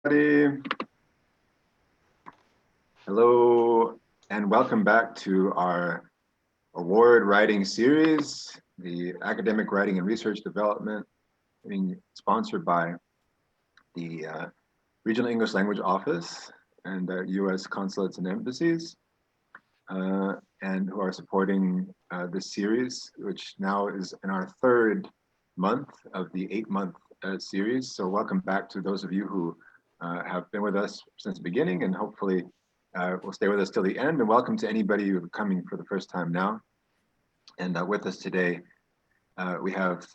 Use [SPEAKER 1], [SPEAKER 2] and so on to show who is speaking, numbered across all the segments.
[SPEAKER 1] Everybody. Hello, and welcome back to our award writing series, the Academic Writing and Research Development, being sponsored by the Regional English Language Office and U.S. consulates and embassies, and who are supporting this series, which now is in our third month of the 8-month series. So welcome back to those of you who have been with us since the beginning and hopefully will stay with us till the end. And welcome to anybody who's coming for the first time now. And with us today, we have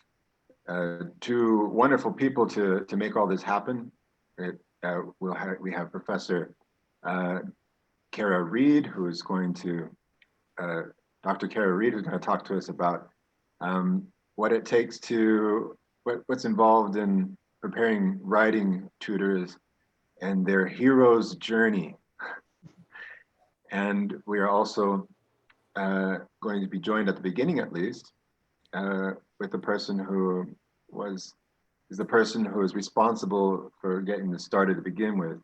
[SPEAKER 1] two wonderful people to make all this happen. We have Professor Kara Reed, who is going to, Dr. Kara Reed, who's going to talk to us about what it takes to, what's involved in preparing writing tutors and their hero's journey. And we are also going to be joined at the beginning, at least, with the person who is the person who is responsible for getting this started to begin with,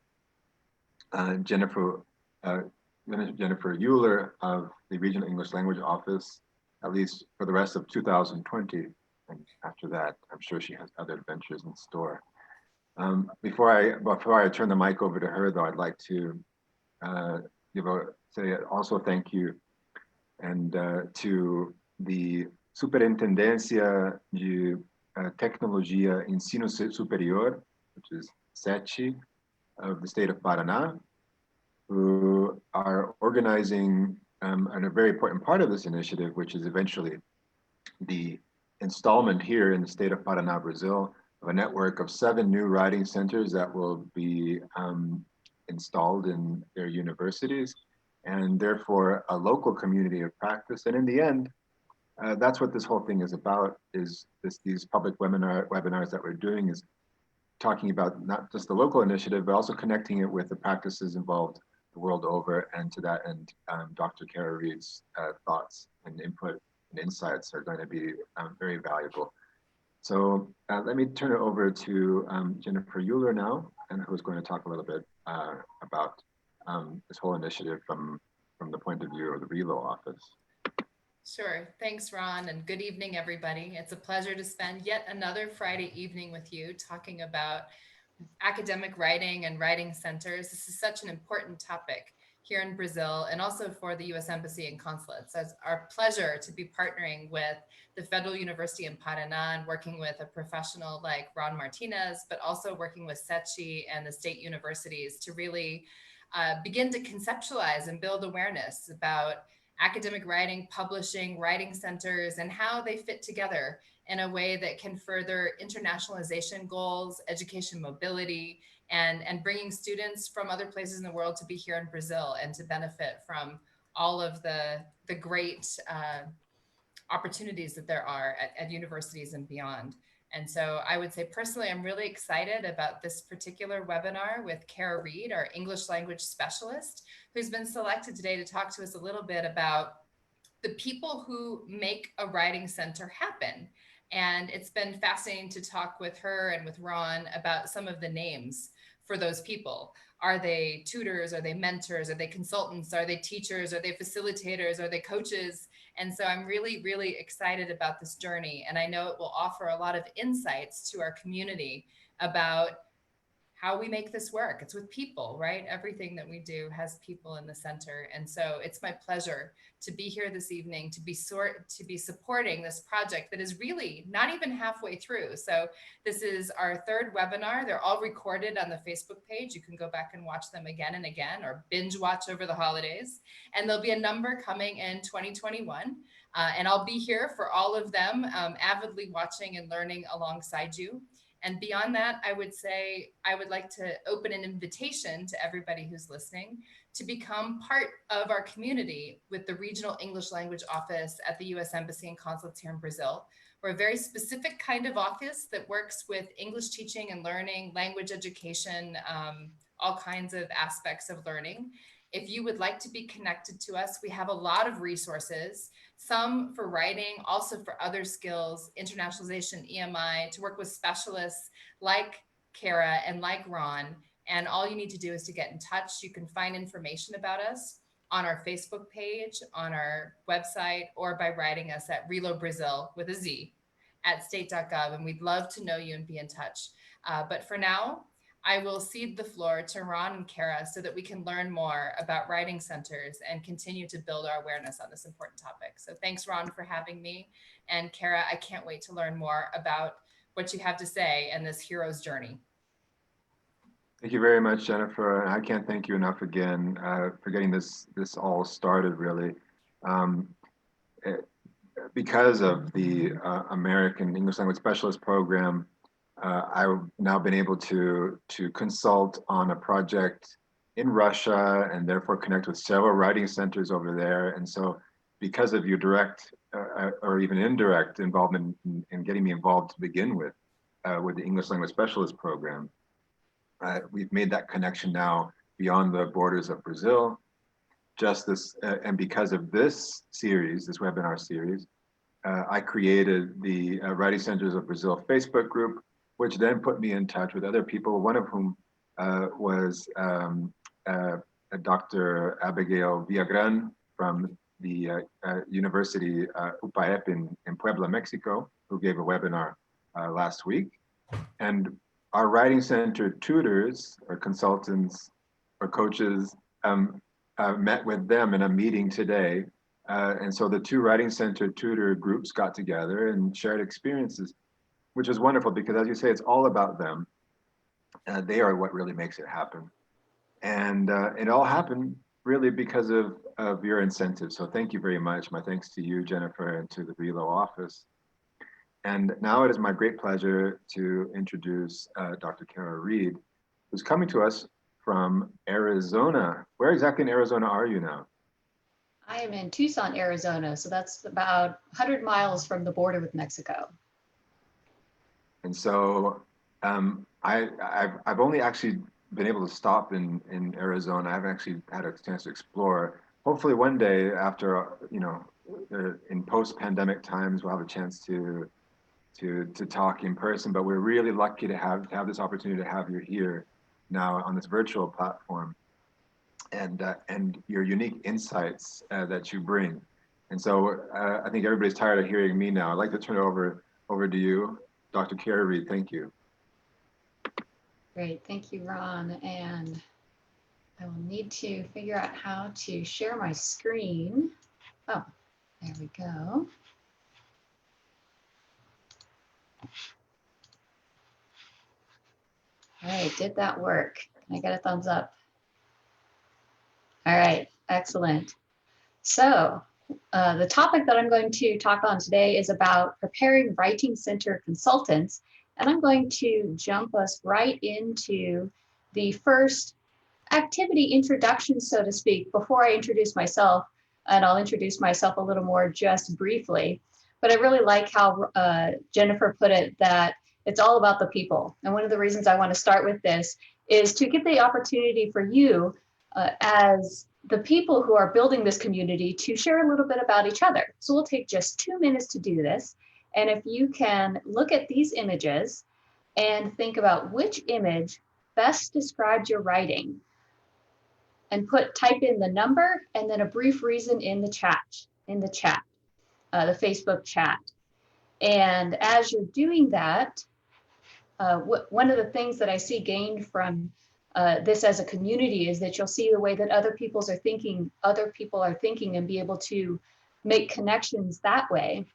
[SPEAKER 1] Jennifer Euler of the Regional English Language Office, at least for the rest of 2020. And after that, I'm sure she has other adventures in store. Before I turn the mic over to her, though, I'd like to say also thank you and to the Superintendencia de Tecnologia Ensino Superior, which is SETI, of the state of Paraná, who are organizing a very important part of this initiative, which is eventually the installment here in the state of Paraná, Brazil, of a network of 7 new writing centers that will be installed in their universities, and therefore a local community of practice. And in the end, that's what this whole thing is about, is these public webinars that we're doing, is talking about not just the local initiative, but also connecting it with the practices involved the world over. And to that end, Dr. Kara Reed's thoughts and input and insights are going to be very valuable. So let me turn it over to Jennifer Euler now, and who's going to talk a little bit about this whole initiative from the point of view of the RELO office.
[SPEAKER 2] Sure. Thanks, Ron, and good evening, everybody. It's a pleasure to spend yet another Friday evening with you talking about academic writing and writing centers. This is such an important topic here in Brazil and also for the U.S. Embassy and Consulates. It's our pleasure to be partnering with the Federal University in Paraná and working with a professional like Ron Martinez, but also working with SETI and the state universities to really begin to conceptualize and build awareness about academic writing, publishing, writing centers, and how they fit together in a way that can further internationalization goals, education mobility, and bringing students from other places in the world to be here in Brazil and to benefit from all of the great opportunities that there are at universities and beyond. And so I would say personally, I'm really excited about this particular webinar with Kara Reed, our English language specialist, who's been selected today to talk to us a little bit about the people who make a writing center happen. And it's been fascinating to talk with her and with Ron about some of the names for those people. Are they tutors? Are they mentors? Are they consultants? Are they teachers? Are they facilitators? Are they coaches? And so I'm really, really excited about this journey. And I know it will offer a lot of insights to our community about how we make this work. It's with people, right? Everything that we do has people in the center. And so it's my pleasure to be here this evening to be supporting this project that is really not even halfway through. So this is our third webinar. They're all recorded on the Facebook page. You can go back and watch them again and again, or binge watch over the holidays. And there'll be a number coming in 2021. And I'll be here for all of them, avidly watching and learning alongside you. And beyond that, I would say I would like to open an invitation to everybody who's listening to become part of our community with the Regional English Language Office at the U.S. Embassy and Consulates here in Brazil. We're a very specific kind of office that works with English teaching and learning, language education, all kinds of aspects of learning. If you would like to be connected to us, we have a lot of resources, some for writing, also for other skills, internationalization, EMI, to work with specialists like Kara and like Ron And all you need to do is to get in touch. You can find information about us on our Facebook page, on our website, or by writing us at Relo Brazil with a Z at state.gov. And we'd love to know you and be in touch. But for now, I will cede the floor to Ron and Kara so that we can learn more about writing centers and continue to build our awareness on this important topic. So thanks, Ron, for having me. And Kara, I can't wait to learn more about what you have to say and this hero's journey.
[SPEAKER 1] Thank you very much, Jennifer. I can't thank you enough again for getting this all started, really. Because of the American English Language Specialist Program, I've now been able to consult on a project in Russia and therefore connect with several writing centers over there. And so because of your direct or even indirect involvement in getting me involved to begin with the English Language Specialist Program, we've made that connection now beyond the borders of Brazil. And because of this series, this webinar series, I created the Writing Centers of Brazil Facebook group, which then put me in touch with other people, one of whom was Dr. Abigail Villagran from the University UPAEP in Puebla, Mexico, who gave a webinar last week. And our Writing Center tutors or consultants or coaches met with them in a meeting today. And so the two Writing Center tutor groups got together and shared experiences, which is wonderful because, as you say, it's all about them. They are what really makes it happen. And it all happened really because of your incentives. So thank you very much. My thanks to you, Jennifer, and to the Relo office. And now it is my great pleasure to introduce Dr. Kara Reed, who's coming to us from Arizona. Where exactly in Arizona are you now?
[SPEAKER 3] I am in Tucson, Arizona. So that's about 100 miles from the border with Mexico.
[SPEAKER 1] And so I've only actually been able to stop in Arizona. I haven't actually had a chance to explore. Hopefully one day after, in post-pandemic times, we'll have a chance to talk in person, but we're really lucky to have this opportunity to have you here now on this virtual platform and your unique insights that you bring. And so I think everybody's tired of hearing me now. I'd like to turn it over to you, Dr. Kara Reed. Thank you.
[SPEAKER 3] Great, thank you, Ron. And I will need to figure out how to share my screen. Oh, there we go. All right, did that work? Can I get a thumbs up? All right, excellent. So the topic that I'm going to talk on today is about preparing writing center consultants. And I'm going to jump us right into the first activity introduction, so to speak, before I introduce myself. And I'll introduce myself a little more just briefly. But I really like how Jennifer put it, that it's all about the people. And one of the reasons I want to start with this is to give the opportunity for you as the people who are building this community to share a little bit about each other. So we'll take just 2 minutes to do this. And if you can look at these images and think about which image best describes your writing, and type in the number and then a brief reason in the chat, the Facebook chat. And as you're doing that, one of the things that I see gained from this as a community is that you'll see the way that other people are thinking and be able to make connections that way.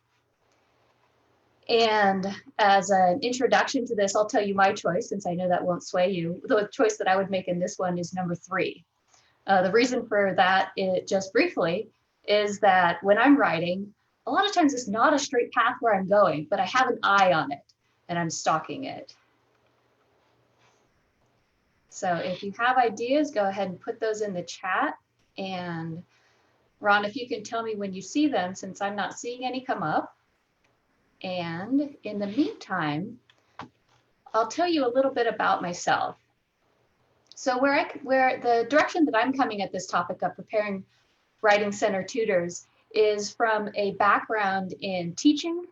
[SPEAKER 3] And as an introduction to this, I'll tell you my choice, since I know that won't sway you. The choice that I would make in this one is number 3. The reason for that, just briefly, is that when I'm writing, a lot of times it's not a straight path where I'm going, but I have an eye on it and I'm stalking it. So if you have ideas, go ahead and put those in the chat. And Ron, if you can tell me when you see them, since I'm not seeing any come up. And in the meantime, I'll tell you a little bit about myself. So where the direction that I'm coming at this topic of preparing writing center tutors is from a background in teaching,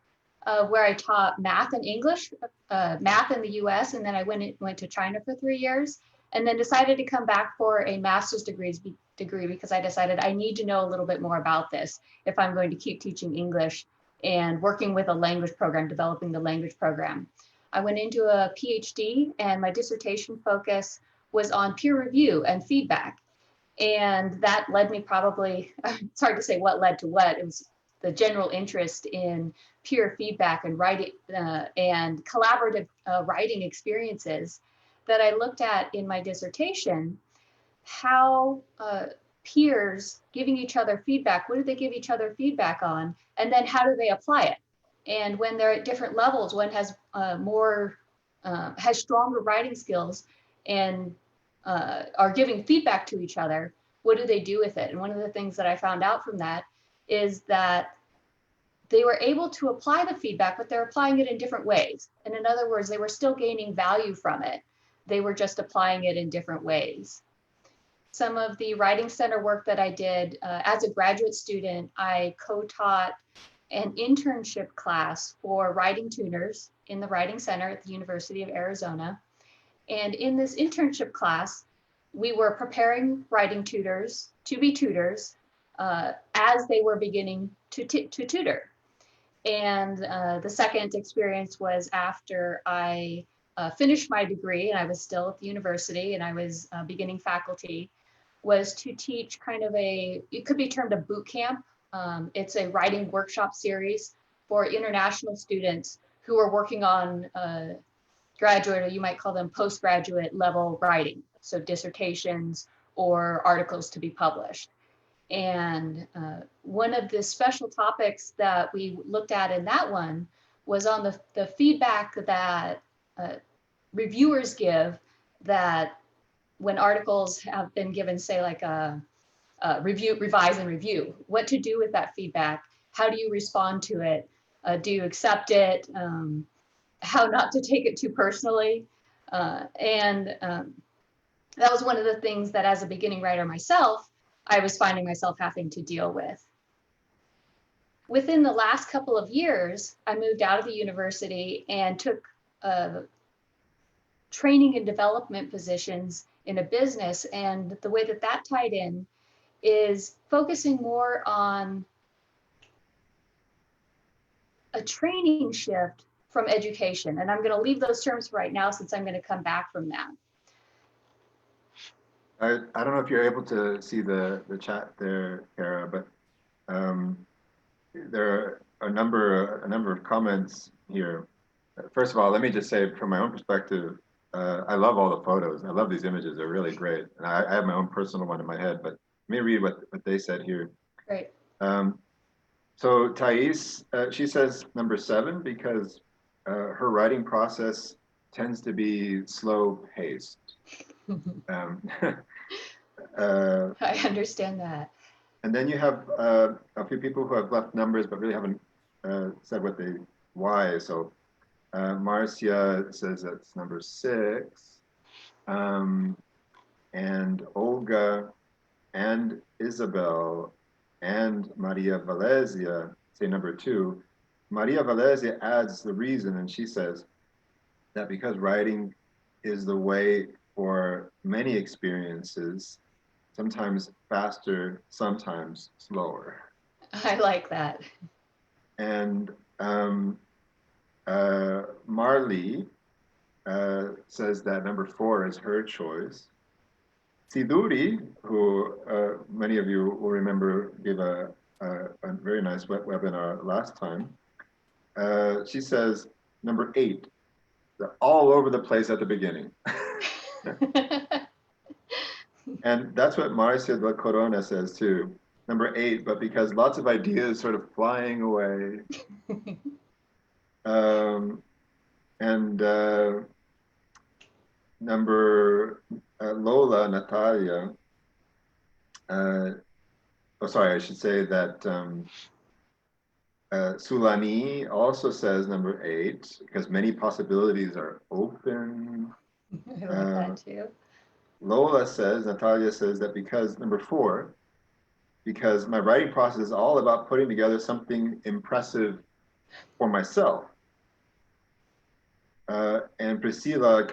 [SPEAKER 3] where I taught math and English, math in the US, and then I went to China for 3 years. and then decided to come back for a master's degree because I decided I need to know a little bit more about this if I'm going to keep teaching English and working with a language program, developing the language program. I went into a PhD, and my dissertation focus was on peer review and feedback. And that led me probably, it's hard to say what led to what, it was the general interest in peer feedback and writing and collaborative writing experiences that I looked at in my dissertation, how peers giving each other feedback, what do they give each other feedback on? And then how do they apply it? And when they're at different levels, one has has stronger writing skills and are giving feedback to each other, what do they do with it? And one of the things that I found out from that is that they were able to apply the feedback, but they're applying it in different ways. And in other words, they were still gaining value from it. They were just applying it in different ways. Some of the Writing Center work that I did as a graduate student, I co-taught an internship class for writing tutors in the Writing Center at the University of Arizona. And in this internship class, we were preparing writing tutors to be tutors as they were beginning to tutor. And the second experience was after I finished my degree and I was still at the university and I was beginning faculty, was to teach kind of it could be termed a boot camp. It's a writing workshop series for international students who are working on graduate, or you might call them postgraduate level writing. So dissertations or articles to be published. And one of the special topics that we looked at in that one was on the feedback that reviewers give, that when articles have been given, say like a review, revise and review, what to do with that feedback, how do you respond to it, do you accept it, how not to take it too personally. That was one of the things that as a beginning writer myself, I was finding myself having to deal with. Within the last couple of years, I moved out of the university and took training and development positions in a business. And the way that that tied in is focusing more on a training shift from education. And I'm going to leave those terms right now since I'm going to come back from that.
[SPEAKER 1] I don't know if you're able to see the chat there, Kara, but there are a number of comments here. First of all, let me just say from my own perspective, I love all the photos. I love these images. They're really great. And I have my own personal one in my head, but let me read what they said here.
[SPEAKER 3] Great.
[SPEAKER 1] So Thais, she says number 7 because her writing process tends to be slow paced.
[SPEAKER 3] I understand that.
[SPEAKER 1] And then you have a few people who have left numbers but really haven't said why. So Marcia says that's number 6, and Olga and Isabel and Maria Valesia say number 2. Maria Valesia adds the reason, and she says that because writing is the way for many experiences, sometimes faster, sometimes slower.
[SPEAKER 3] I like that.
[SPEAKER 1] And Marley says that number 4 is her choice. Siduri, who many of you will remember gave a very nice webinar last time, she says number 8. They're all over the place at the beginning. And that's what Marcia de la Corona says too. Number 8, but because lots of ideas sort of flying away. Number Lola, Natalia, I should say that Sulani also says number 8, because many possibilities are open.
[SPEAKER 3] I like that too.
[SPEAKER 1] Lola says, Natalia says that because number 4, because my writing process is all about putting together something impressive for myself. And Priscilla,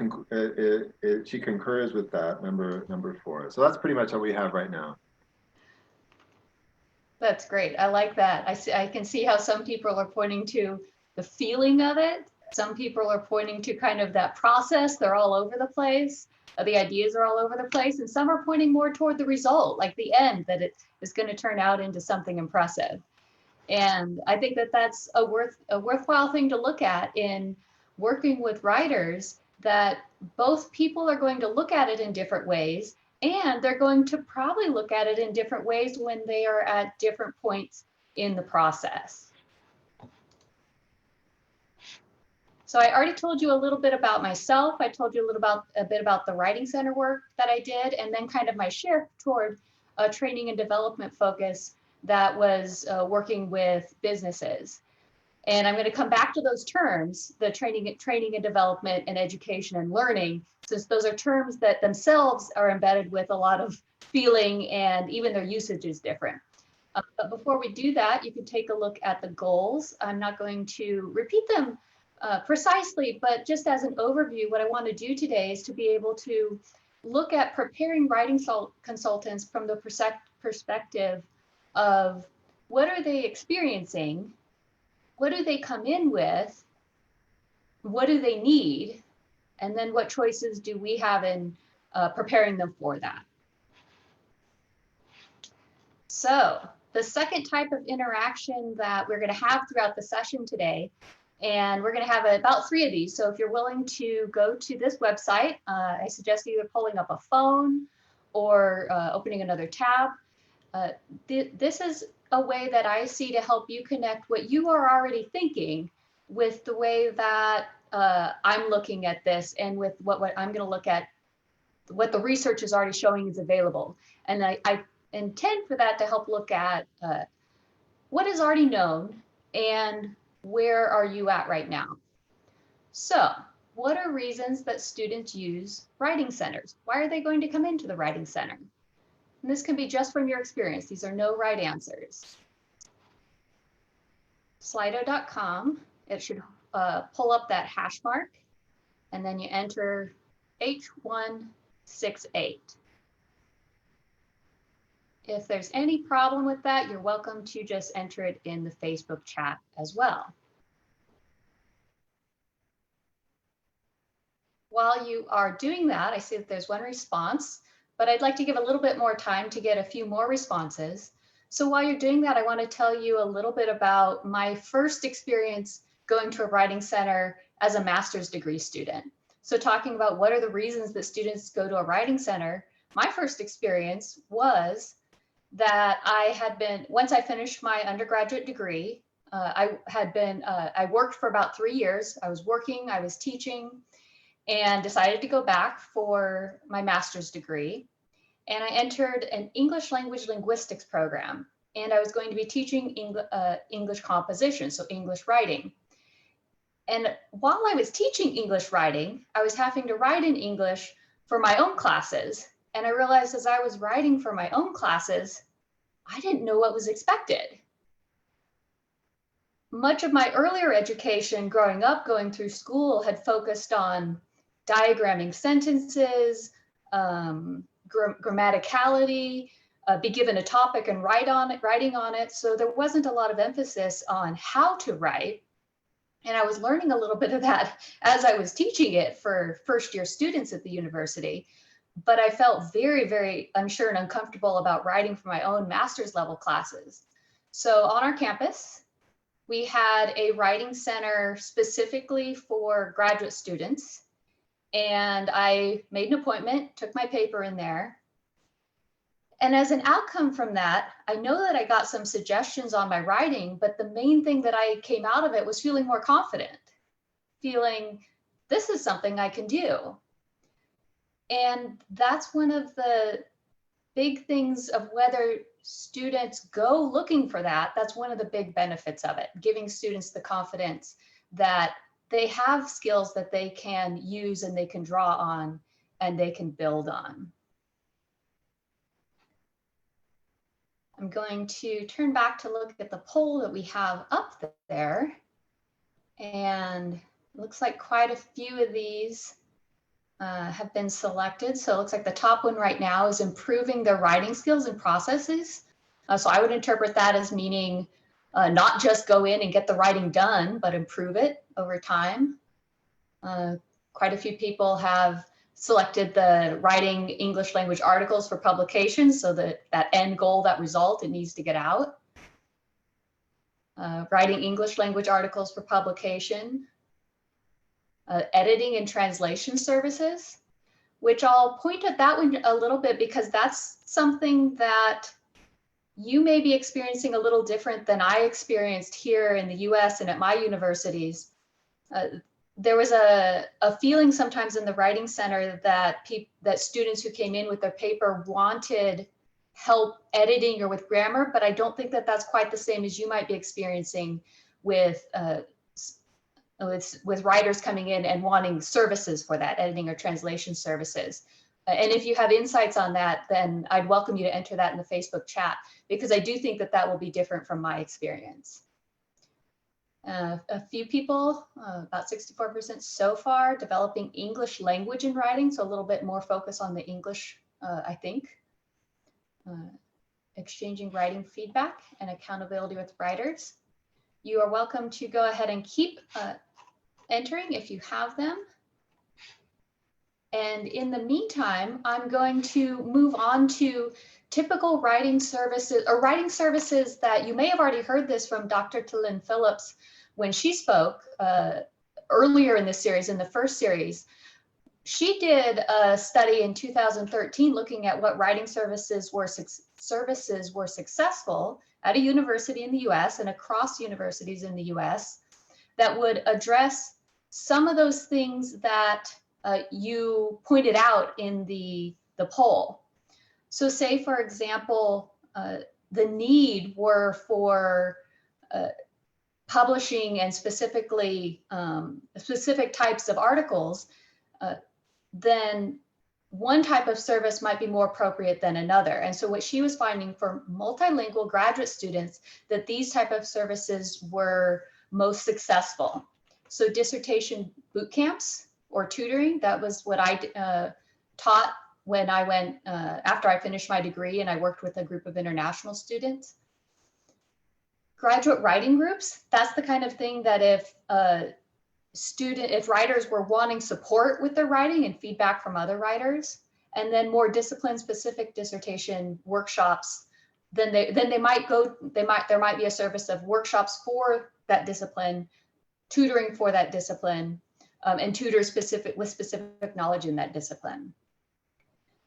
[SPEAKER 1] she concurs with that, number 4. So that's pretty much what we have right now.
[SPEAKER 3] That's great. I like that. I can see how some people are pointing to the feeling of it. Some people are pointing to kind of that process. They're all over the place. The ideas are all over the place. And some are pointing more toward the result, like the end, that it is going to turn out into something impressive. And I think that that's a worthwhile thing to look at in working with writers, that both people are going to look at it in different ways, and they're going to probably look at it in different ways when they are at different points in the process. So I already told you a little bit about myself. I told you a bit about the Writing Center work that I did, and then kind of my shift toward a training and development focus that was working with businesses. And I'm going to come back to those terms, the training and development and education and learning, since those are terms that themselves are embedded with a lot of feeling, and even their usage is different. But before we do that, you can take a look at the goals. I'm not going to repeat them precisely, but just as an overview, what I want to do today is to be able to look at preparing writing consultants from the perspective of what are they experiencing, what do they come in with, what do they need, and then what choices do we have in preparing them for that. So the second type of interaction that we're going to have throughout the session today, and we're going to have about 3 of these. So if you're willing to go to this website, I suggest either pulling up a phone or opening another tab. This is a way that I see to help you connect what you are already thinking with the way that I'm looking at this, and with what I'm going to look at, what the research is already showing is available. And I intend for that to help look at what is already known and where are you at right now. So what are reasons that students use writing centers? Why are they going to come into the writing center? And this can be just from your experience. These are no right answers. Slido.com, it should pull up that hash mark, and then you enter H168. If there's any problem with that, you're welcome to just enter it in the Facebook chat as well. While you are doing that, I see that there's one response, but I'd like to give a little bit more time to get a few more responses. So while you're doing that, I want to tell you a little bit about my first experience going to a writing center as a master's degree student. So talking about what are the reasons that students go to a writing center, my first experience was that I had been, once I finished my undergraduate degree, I worked for about 3 years. I was working, I was teaching, and decided to go back for my master's degree. And I entered an English language linguistics program, and I was going to be teaching English composition, so English writing. And while I was teaching English writing, I was having to write in English for my own classes. And I realized as I was writing for my own classes, I didn't know what was expected. Much of my earlier education growing up, going through school, had focused on diagramming sentences, grammaticality, be given a topic and writing on it. So there wasn't a lot of emphasis on how to write. And I was learning a little bit of that as I was teaching it for first-year students at the university. But I felt very, very unsure and uncomfortable about writing for my own master's level classes. So on our campus, we had a writing center specifically for graduate students. And I made an appointment, took my paper in there. And as an outcome from that, I know that I got some suggestions on my writing, but the main thing that I came out of it was feeling more confident, feeling this is something I can do. And that's one of the big things of whether students go looking for that. That's one of the big benefits of it, giving students the confidence that they have skills that they can use and they can draw on and they can build on. I'm going to turn back to look at the poll that we have up there. And Looks like quite a few of these have been selected. So it looks like the top one right now is improving their writing skills and processes. So I would interpret that as meaning not just go in and get the writing done, but improve it over time. Quite a few people have selected the writing English language articles for publication, so that end goal, that result, it needs to get out. Writing English language articles for publication. Editing and translation services, which I'll point at that one a little bit because that's something that you may be experiencing a little different than I experienced here in the US and at my universities. There was a feeling sometimes in the Writing Center that students who came in with their paper wanted help editing or with grammar, but I don't think that that's quite the same as you might be experiencing with writers coming in and wanting services for that, editing or translation services. And if you have insights on that, then I'd welcome you to enter that in the Facebook chat, because I do think that that will be different from my experience. A few people, about 64% so far, developing English language in writing, so a little bit more focus on the English, I think. Exchanging writing feedback and accountability with writers. You are welcome to go ahead and keep entering if you have them. And in the meantime, I'm going to move on to typical writing services, or writing services that you may have already heard this from Dr. Talyn Phillips when she spoke earlier in this series, in the first series. She did a study in 2013 looking at what writing services were successful at a university in the US and across universities in the US that would address some of those things that you pointed out in the poll. So say, for example, the need were for publishing and specifically specific types of articles, then one type of service might be more appropriate than another. And so what she was finding for multilingual graduate students, that these type of services were most successful. So dissertation boot camps or tutoring, that was what I taught when I went, after I finished my degree and I worked with a group of international students. Graduate writing groups, that's the kind of thing that if writers were wanting support with their writing and feedback from other writers, and then more discipline specific dissertation workshops, then there might be a service of workshops for that discipline, tutoring for that discipline, and tutors with specific knowledge in that discipline.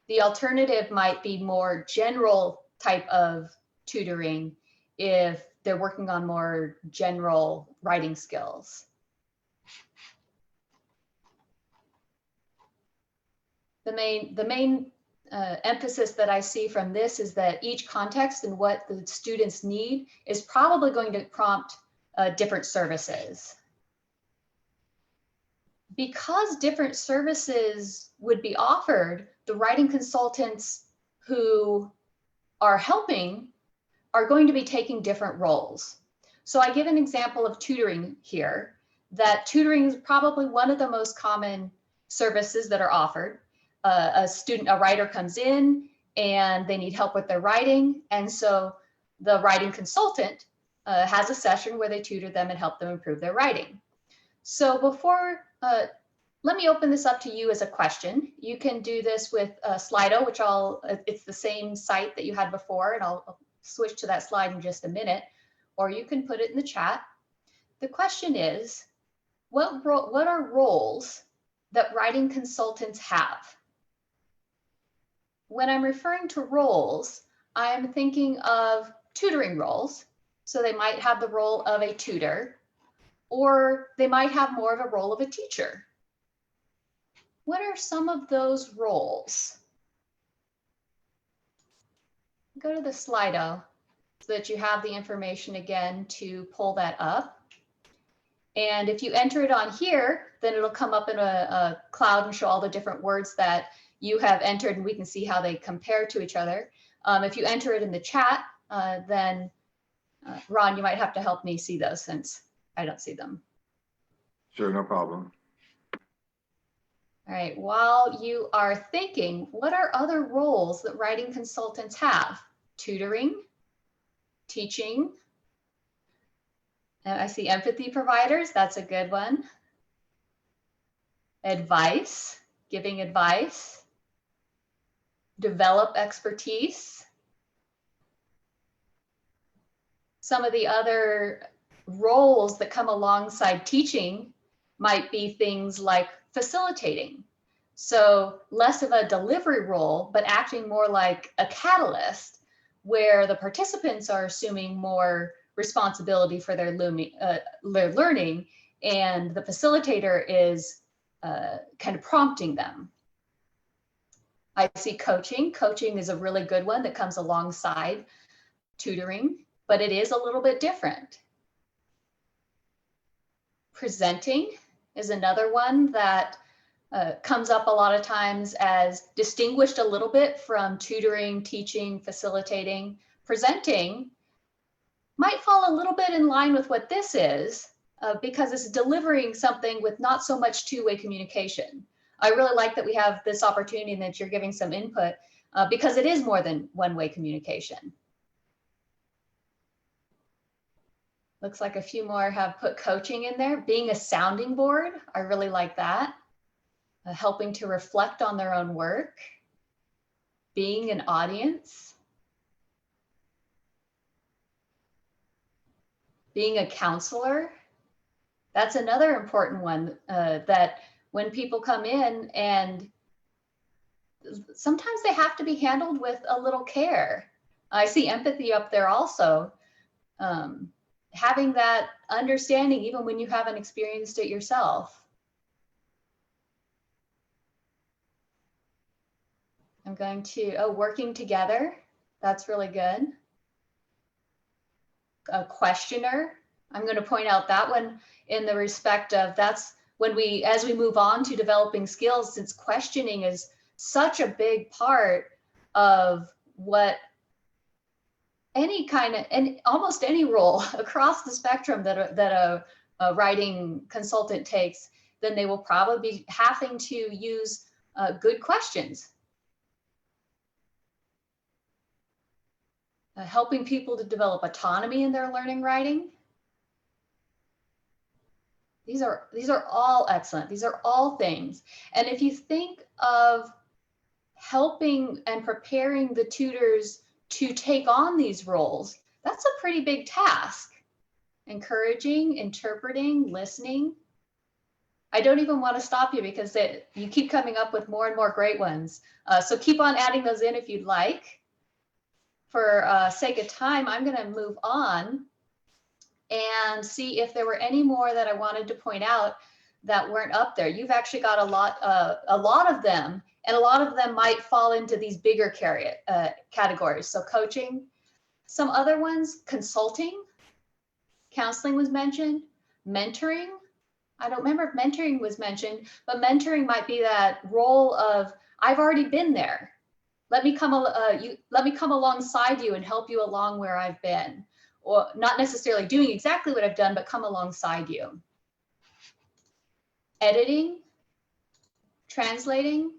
[SPEAKER 3] The alternative might be more general type of tutoring if they're working on more general writing skills. The main emphasis that I see from this is that each context and what the students need is probably going to prompt different services. Because different services would be offered, the writing consultants who are helping are going to be taking different roles. So I give an example of tutoring here, that tutoring is probably one of the most common services that are offered. A writer comes in and they need help with their writing. And so the writing consultant has a session where they tutor them and help them improve their writing. So let me open this up to you as a question. You can do this with Slido, which it's the same site that you had before, and I'll switch to that slide in just a minute, or you can put it in the chat. The question is, what are roles that writing consultants have? When I'm referring to roles, I'm thinking of tutoring roles. So they might have the role of a tutor, or they might have more of a role of a teacher. What are some of those roles? Go to the Slido so that you have the information again to pull that up. And if you enter it on here, then it'll come up in a cloud and show all the different words that you have entered, and we can see how they compare to each other. If you enter it in the chat, then Ron, you might have to help me see those since I don't see them.
[SPEAKER 1] Sure, no problem.
[SPEAKER 3] All right, while you are thinking, what are other roles that writing consultants have? Tutoring, teaching, and I see empathy providers, that's a good one. Advice, giving advice, develop expertise. Some of the other roles that come alongside teaching might be things like facilitating. So less of a delivery role, but acting more like a catalyst where the participants are assuming more responsibility for their learning, and the facilitator is kind of prompting them. I see coaching. Coaching is a really good one that comes alongside tutoring, but it is a little bit different. Presenting is another one that comes up a lot of times as distinguished a little bit from tutoring, teaching, facilitating. Presenting might fall a little bit in line with what this is because it's delivering something with not so much two-way communication. I really like that we have this opportunity and that you're giving some input because it is more than one-way communication. Looks like a few more have put coaching in there. Being a sounding board, I really like that. Helping to reflect on their own work. Being an audience. Being a counselor. That's another important one that when people come in, and sometimes they have to be handled with a little care. I see empathy up there also. Having that understanding even when you haven't experienced it yourself. I'm going to, working together. That's really good. A questioner. I'm going to point out that one in the respect of that's when as we move on to developing skills, since questioning is such a big part of what any kind of, and almost any role across the spectrum that a writing consultant takes, then they will probably be having to use good questions. Helping people to develop autonomy in their learning writing. These are all excellent. These are all things. And if you think of helping and preparing the tutors to take on these roles, that's a pretty big task. Encouraging, interpreting, listening. I don't even want to stop you because you keep coming up with more and more great ones. So keep on adding those in if you'd like. For sake of time, I'm going to move on and see if there were any more that I wanted to point out that weren't up there. You've actually got a lot of them, and a lot of them might fall into these bigger categories. So coaching, some other ones, consulting, counseling was mentioned, mentoring. I don't remember if mentoring was mentioned, but mentoring might be that role of, I've already been there. Let me come alongside you and help you along where I've been, or not necessarily doing exactly what I've done, but come alongside you. Editing, translating,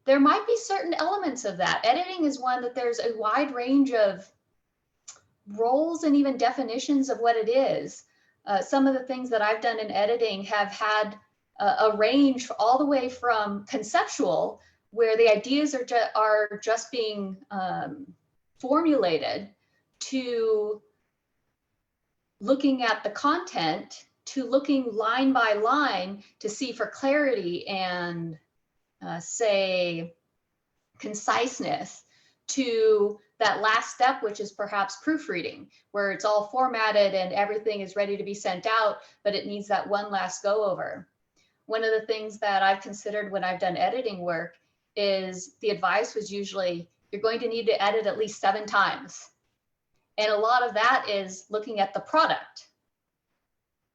[SPEAKER 3] there might be certain elements of that. Editing is one that there's a wide range of roles and even definitions of what it is. Some of the things that I've done in editing have had a range all the way from conceptual, where the ideas are just being formulated, to looking at the content, to looking line by line to see for clarity and say conciseness, to that last step, which is perhaps proofreading, where it's all formatted and everything is ready to be sent out, but it needs that one last go over. One of the things that I've considered when I've done editing work is the advice was usually, you're going to need to edit at least 7 times. And a lot of that is looking at the product.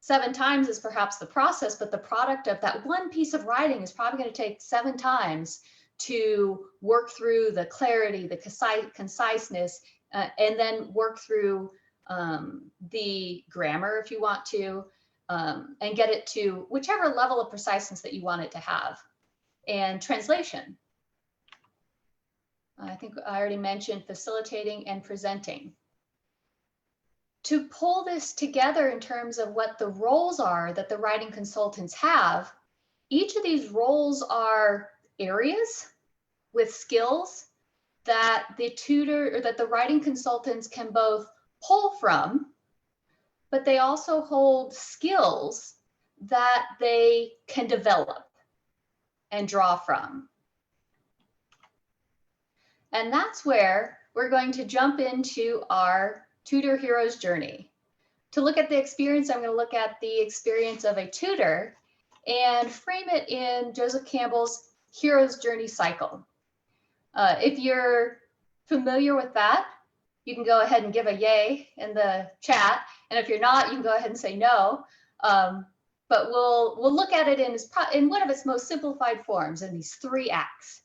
[SPEAKER 3] 7 times is perhaps the process, but the product of that one piece of writing is probably going to take 7 times to work through the clarity, the conciseness, and then work through the grammar if you want to, and get it to whichever level of preciseness that you want it to have. And translation. I think I already mentioned facilitating and presenting. To pull this together in terms of what the roles are that the writing consultants have, each of these roles are areas with skills that the tutor or that the writing consultants can both pull from, but they also hold skills that they can develop and draw from. And that's where we're going to jump into our tutor hero's journey. To look at the experience, I'm going to look at the experience of a tutor and frame it in Joseph Campbell's hero's journey cycle. If you're familiar with that, you can go ahead and give a yay in the chat. And if you're not, you can go ahead and say no. But we'll look at it in one of its most simplified forms in these 3 acts.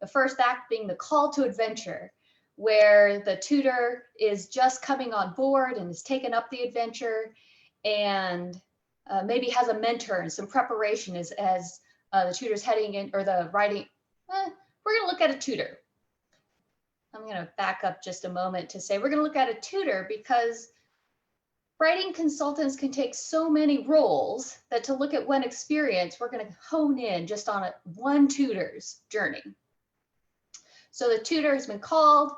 [SPEAKER 3] The first act being the call to adventure, where the tutor is just coming on board and has taken up the adventure and maybe has a mentor and some preparation as the tutor's heading in, or the writing. We're going to look at a tutor. I'm going to back up just a moment to say we're going to look at a tutor because writing consultants can take so many roles that to look at one experience, we're going to hone in just on one tutor's journey. So the tutor has been called,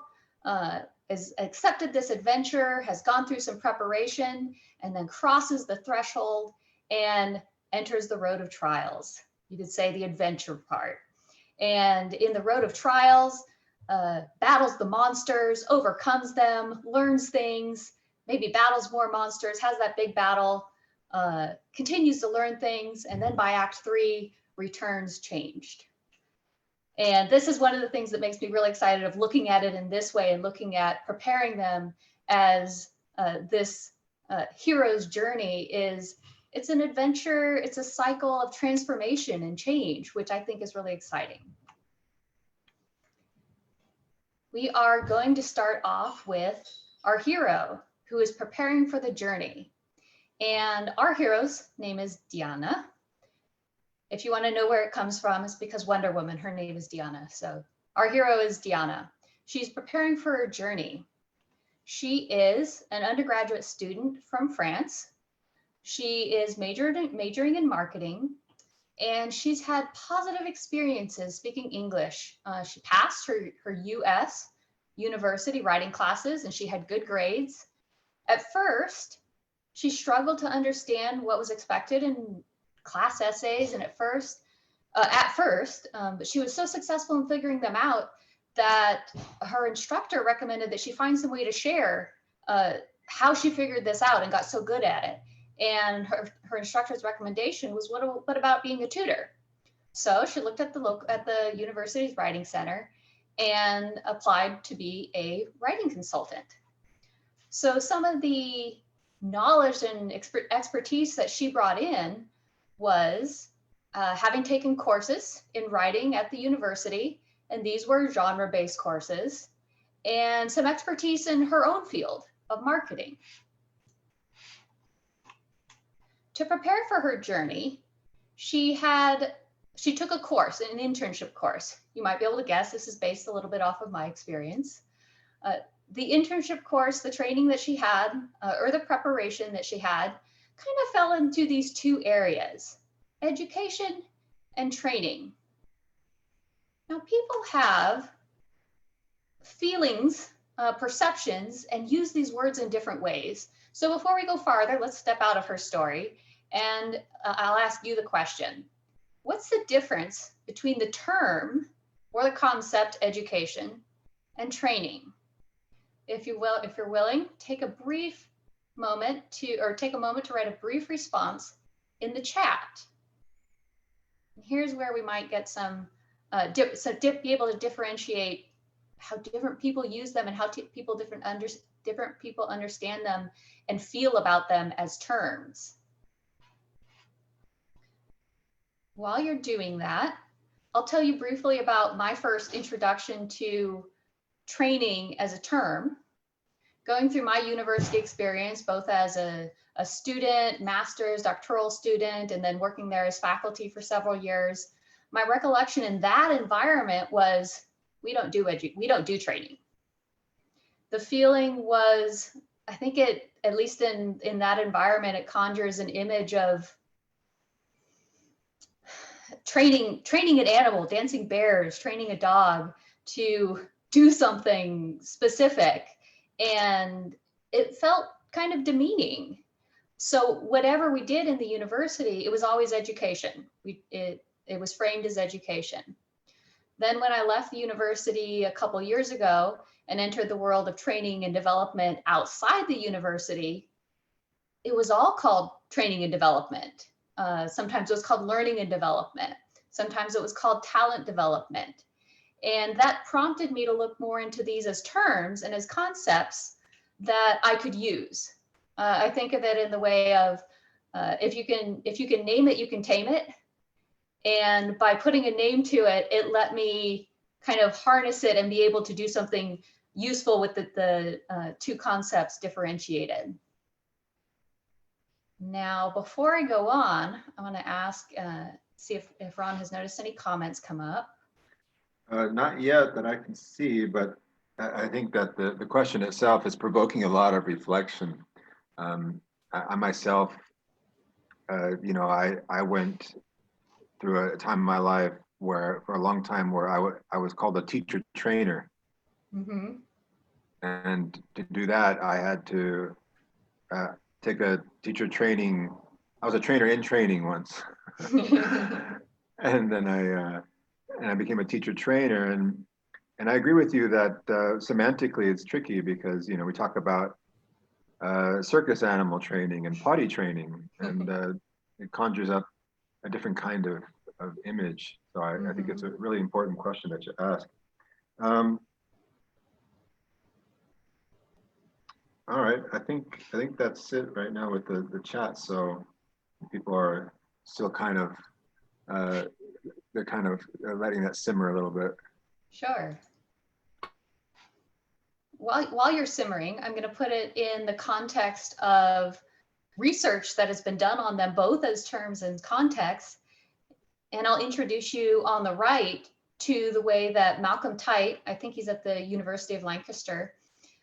[SPEAKER 3] has accepted this adventure, has gone through some preparation, and then crosses the threshold and enters the road of trials. You could say the adventure part. And in the road of trials, battles the monsters, overcomes them, learns things, maybe battles more monsters, has that big battle, continues to learn things, and then by Act 3, returns changed. And this is one of the things that makes me really excited of looking at it in this way and looking at preparing them as this hero's journey is, it's an adventure, it's a cycle of transformation and change, which I think is really exciting. We are going to start off with our hero who is preparing for the journey. And our hero's name is Diana. If you want to know where it comes from, it's because Wonder Woman, her name is Diana. So our hero is Diana. She's preparing for her journey. She is an undergraduate student from France. She is majoring in marketing, and she's had positive experiences speaking English. She passed her US university writing classes, and she had good grades. At first, she struggled to understand what was expected in class essays, and at first, but she was so successful in figuring them out that her instructor recommended that she find some way to share how she figured this out and got so good at it. And her instructor's recommendation was, what about being a tutor? So she looked at the university's writing center and applied to be a writing consultant. So some of the knowledge and expertise that she brought in was having taken courses in writing at the university, and these were genre-based courses, and some expertise in her own field of marketing. To prepare for her journey, she took a course, an internship course. You might be able to guess, this is based a little bit off of my experience. The internship course, the training that she had, or the preparation that she had, kind of fell into these 2 areas, education and training. Now, people have feelings, perceptions, and use these words in different ways. So before we go farther, let's step out of her story, and I'll ask you the question. What's the difference between the term or the concept education and training? If you're willing, take a brief moment to write a brief response in the chat. And here's where we might get some, be able to differentiate how different people use them and how different people understand them and feel about them as terms. While you're doing that, I'll tell you briefly about my first introduction to training as a term. going through my university experience, both as a student, master's, doctoral student, and then working there as faculty for several years, my recollection in that environment was we don't do training. The feeling was, I think it, at least in that environment, it conjures an image of training an animal, dancing bears, training a dog to do something specific. And it felt kind of demeaning. So whatever we did in the university, it was always education. It was framed as education. Then when I left the university a couple years ago and entered the world of training and development outside the university, it was all called training and development. Sometimes it was called learning and development. Sometimes it was called talent development. And that prompted me to look more into these as terms and as concepts that I could use. I think of it in the way of if you can name it, you can tame it. And by putting a name to it, it let me kind of harness it and be able to do something useful with the two concepts differentiated. Now, before I go on, I want to ask, see if Ron has noticed any comments come up.
[SPEAKER 1] Not yet that I can see, but I think that the question itself is provoking a lot of reflection. I myself, you know, I went through a time in my life where, for a long time, where I was called a teacher trainer.
[SPEAKER 3] Mm-hmm.
[SPEAKER 1] And to do that, I had to take a teacher training. I was a trainer in training once. And then I became a teacher trainer, and I agree with you that semantically it's tricky because, you know, we talk about circus animal training and potty training, and it conjures up a different kind of image. So I think it's a really important question that you ask. All right, I think that's it right now with the chat. So people are still kind of they're kind of letting that simmer a little bit.
[SPEAKER 3] Sure. While you're simmering, I'm going to put it in the context of research that has been done on them, both as terms and context. And I'll introduce you on the right to the way that Malcolm Tite, I think he's at the University of Lancaster,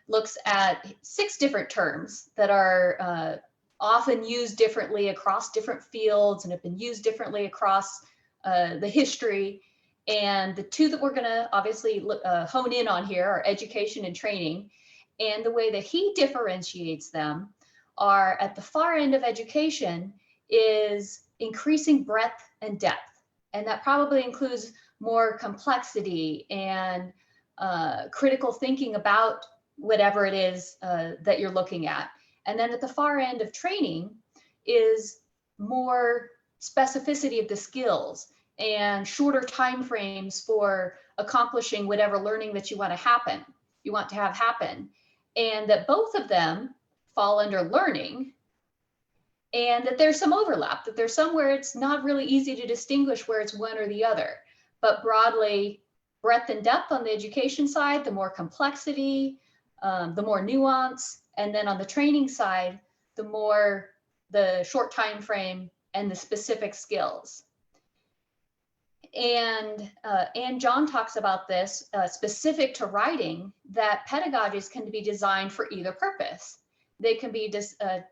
[SPEAKER 3] looks at 6 different terms that are often used differently across different fields and have been used differently across the history. And the 2 that we're going to obviously hone in on here are education and training. And the way that he differentiates them are, at the far end of education is increasing breadth and depth. And that probably includes more complexity and critical thinking about whatever it is that you're looking at. And then at the far end of training is more specificity of the skills and shorter time frames for accomplishing whatever learning that you want to have happen. And that both of them fall under learning, and that there's some overlap, that there's somewhere it's not really easy to distinguish where it's one or the other. But broadly, breadth and depth on the education side, the more complexity, the more nuance. And then on the training side, the more the short time frame and the specific skills. And John talks about this specific to writing, that pedagogies can be designed for either purpose. They can be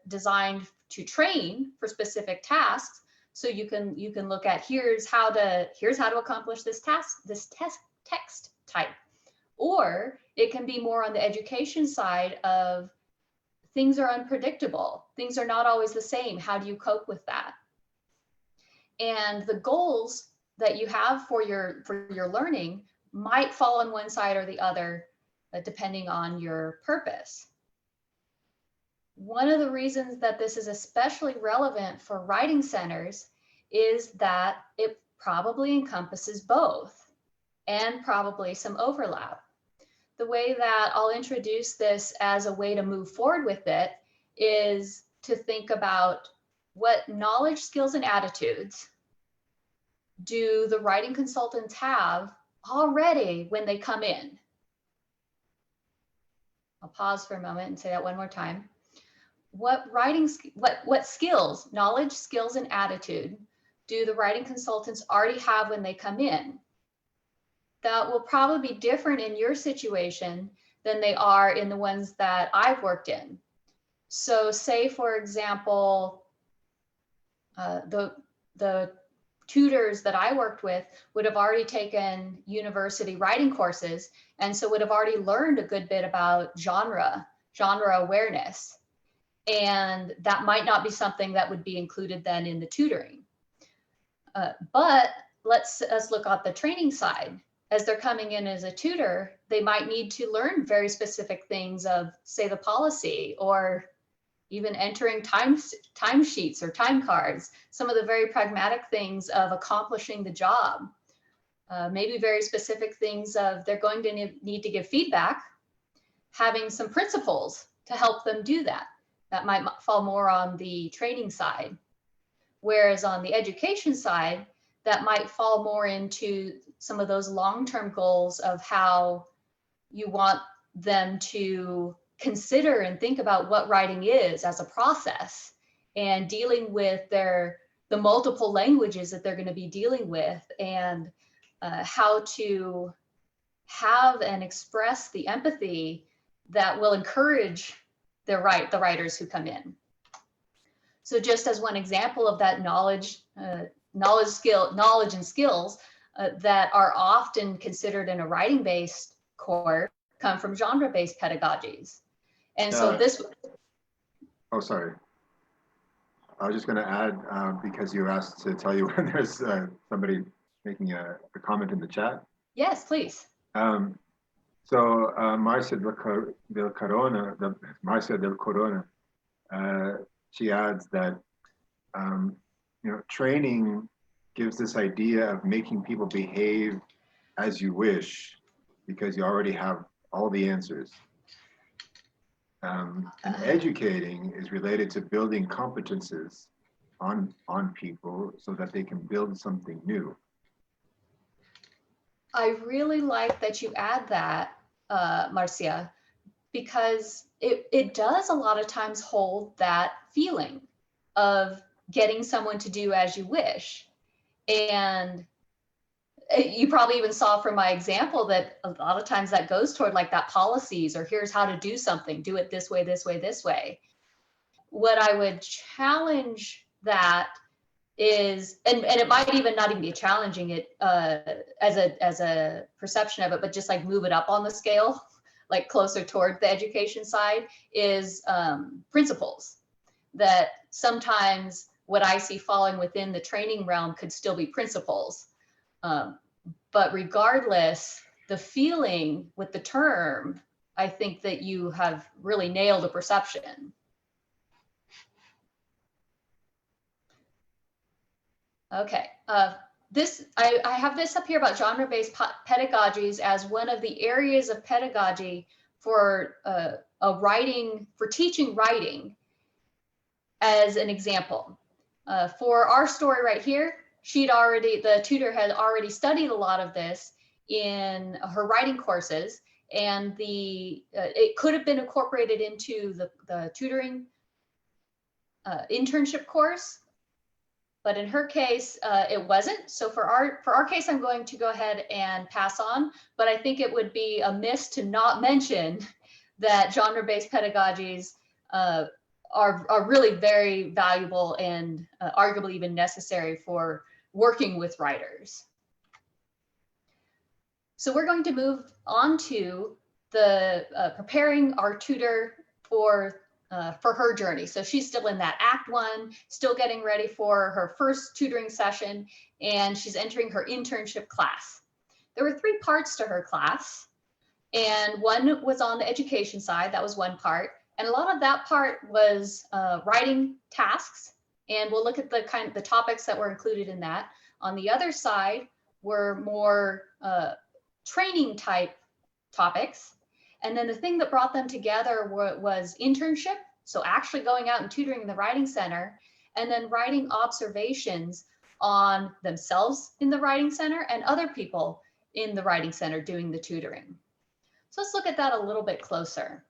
[SPEAKER 3] designed to train for specific tasks. So you can look at here's how to accomplish this task, this text type. Or it can be more on the education side of things are unpredictable. Things are not always the same. How do you cope with that? And the goals that you have for your learning might fall on one side or the other, depending on your purpose. One of the reasons that this is especially relevant for writing centers is that it probably encompasses both and probably some overlap. The way that I'll introduce this as a way to move forward with it is to think about what knowledge, skills, and attitudes do the writing consultants have already when they come in? I'll pause for a moment and say that one more time. What skills, knowledge, skills, and attitude do the writing consultants already have when they come in? That will probably be different in your situation than they are in the ones that I've worked in. So say, for example, the tutors that I worked with would have already taken university writing courses, and so would have already learned a good bit about genre awareness. And that might not be something that would be included then in the tutoring. But let's look at the training side. As they're coming in as a tutor, they might need to learn very specific things of, say, the policy, or even entering time sheets or time cards, some of the very pragmatic things of accomplishing the job. Maybe very specific things of they're going to need to give feedback, having some principles to help them do that. That might fall more on the training side. Whereas on the education side, that might fall more into some of those long-term goals of how you want them to consider and think about what writing is as a process, and dealing with the multiple languages that they're going to be dealing with, and how to have and express the empathy that will encourage the writers who come in. So just as one example of that knowledge and skills that are often considered in a writing-based course come from genre-based pedagogies. And so this...
[SPEAKER 1] Oh, sorry. I was just going to add, because you asked to tell you when there's somebody making a comment in the chat.
[SPEAKER 3] Yes, please.
[SPEAKER 1] So Marcia del Corona, she adds that training gives this idea of making people behave as you wish, because you already have all the answers. And educating is related to building competences on people so that they can build something new.
[SPEAKER 3] I really like that you add that, Marcia, because it does a lot of times hold that feeling of getting someone to do as you wish. And you probably even saw from my example that a lot of times that goes toward like that policies, or here's how to do something, do it this way, this way, this way. What I would challenge that is, and it might even not even be challenging it as a perception of it, but just like move it up on the scale, like closer toward the education side, is principles. That sometimes what I see falling within the training realm could still be principles. But regardless, the feeling with the term, I think that you have really nailed a perception. Okay, I have this up here about genre-based pedagogies as one of the areas of pedagogy for teaching writing as an example. For our story right here, the tutor had already studied a lot of this in her writing courses, and it could have been incorporated into the tutoring internship course. But in her case, it wasn't. So for our case, I'm going to go ahead and pass on. But I think it would be amiss to not mention that genre-based pedagogies are really very valuable and arguably even necessary for working with writers. So we're going to move on to the preparing our tutor for her journey. So she's still in that Act 1, still getting ready for her first tutoring session, and she's entering her internship class. There were 3 parts to her class, and one was on the education side. That was one part. And a lot of that part was writing tasks, and we'll look at the topics that were included in that. On the other side were more training type topics. And then the thing that brought them together was internship. So actually going out and tutoring in the writing center, and then writing observations on themselves in the writing center and other people in the writing center doing the tutoring. So let's look at that a little bit closer.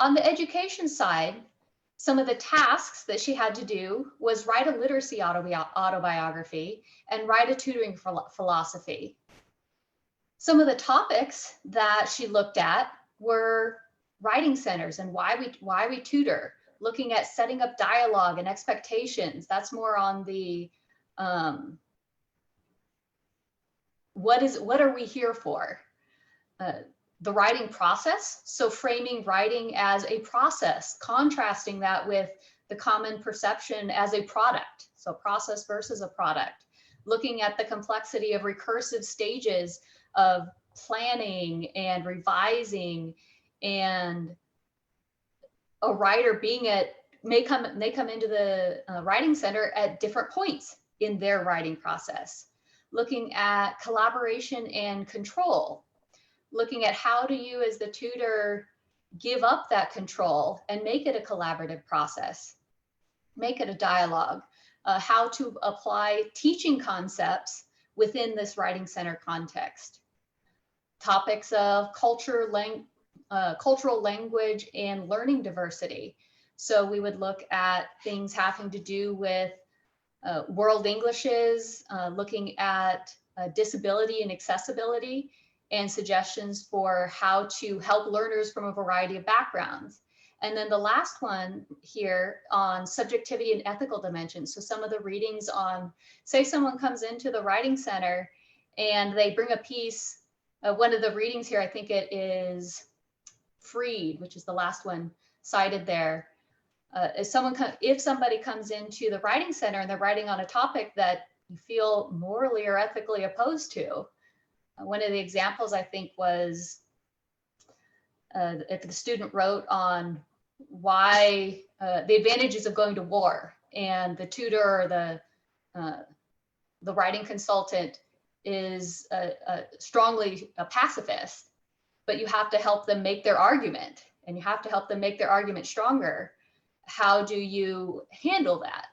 [SPEAKER 3] On the education side, some of the tasks that she had to do was write a literacy autobiography and write a tutoring philosophy. Some of the topics that she looked at were writing centers and why we tutor, looking at setting up dialogue and expectations. That's more on the what are we here for? The writing process, so framing writing as a process, contrasting that with the common perception as a product, so process versus a product, looking at the complexity of recursive stages of planning and revising, and a writer may come into the writing center at different points in their writing process, looking at collaboration and control, looking at how do you as the tutor give up that control and make it a collaborative process, make it a dialogue, how to apply teaching concepts within this writing center context. Topics of cultural language and learning diversity. So we would look at things having to do with world Englishes, looking at disability and accessibility, and suggestions for how to help learners from a variety of backgrounds. And then the last one here on subjectivity and ethical dimensions. So some of the readings on, say someone comes into the writing center and they bring a piece, one of the readings here, I think it is Freed, which is the last one cited there. If somebody comes into the writing center and they're writing on a topic that you feel morally or ethically opposed to, one of the examples I think was if the student wrote on why the advantages of going to war, and the tutor or the writing consultant is strongly a pacifist, but you have to help them make their argument, and you have to help them make their argument stronger. How do you handle that?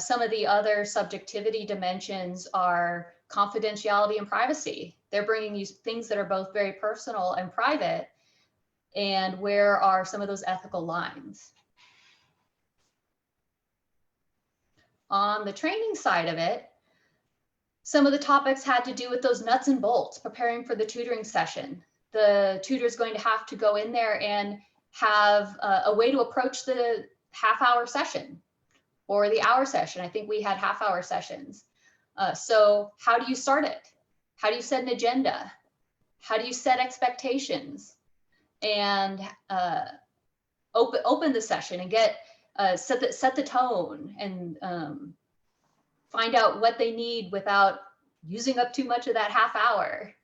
[SPEAKER 3] Some of the other subjectivity dimensions are confidentiality and privacy. They're bringing you things that are both very personal and private, and where are some of those ethical lines? On the training side of it, some of the topics had to do with those nuts and bolts, preparing for the tutoring session. The tutor is going to have to go in there and have a way to approach the half-hour session or the hour session. I think we had half-hour sessions. So how do you start it? How do you set an agenda? How do you set expectations? And open the session and get set the tone, and find out what they need without using up too much of that half hour.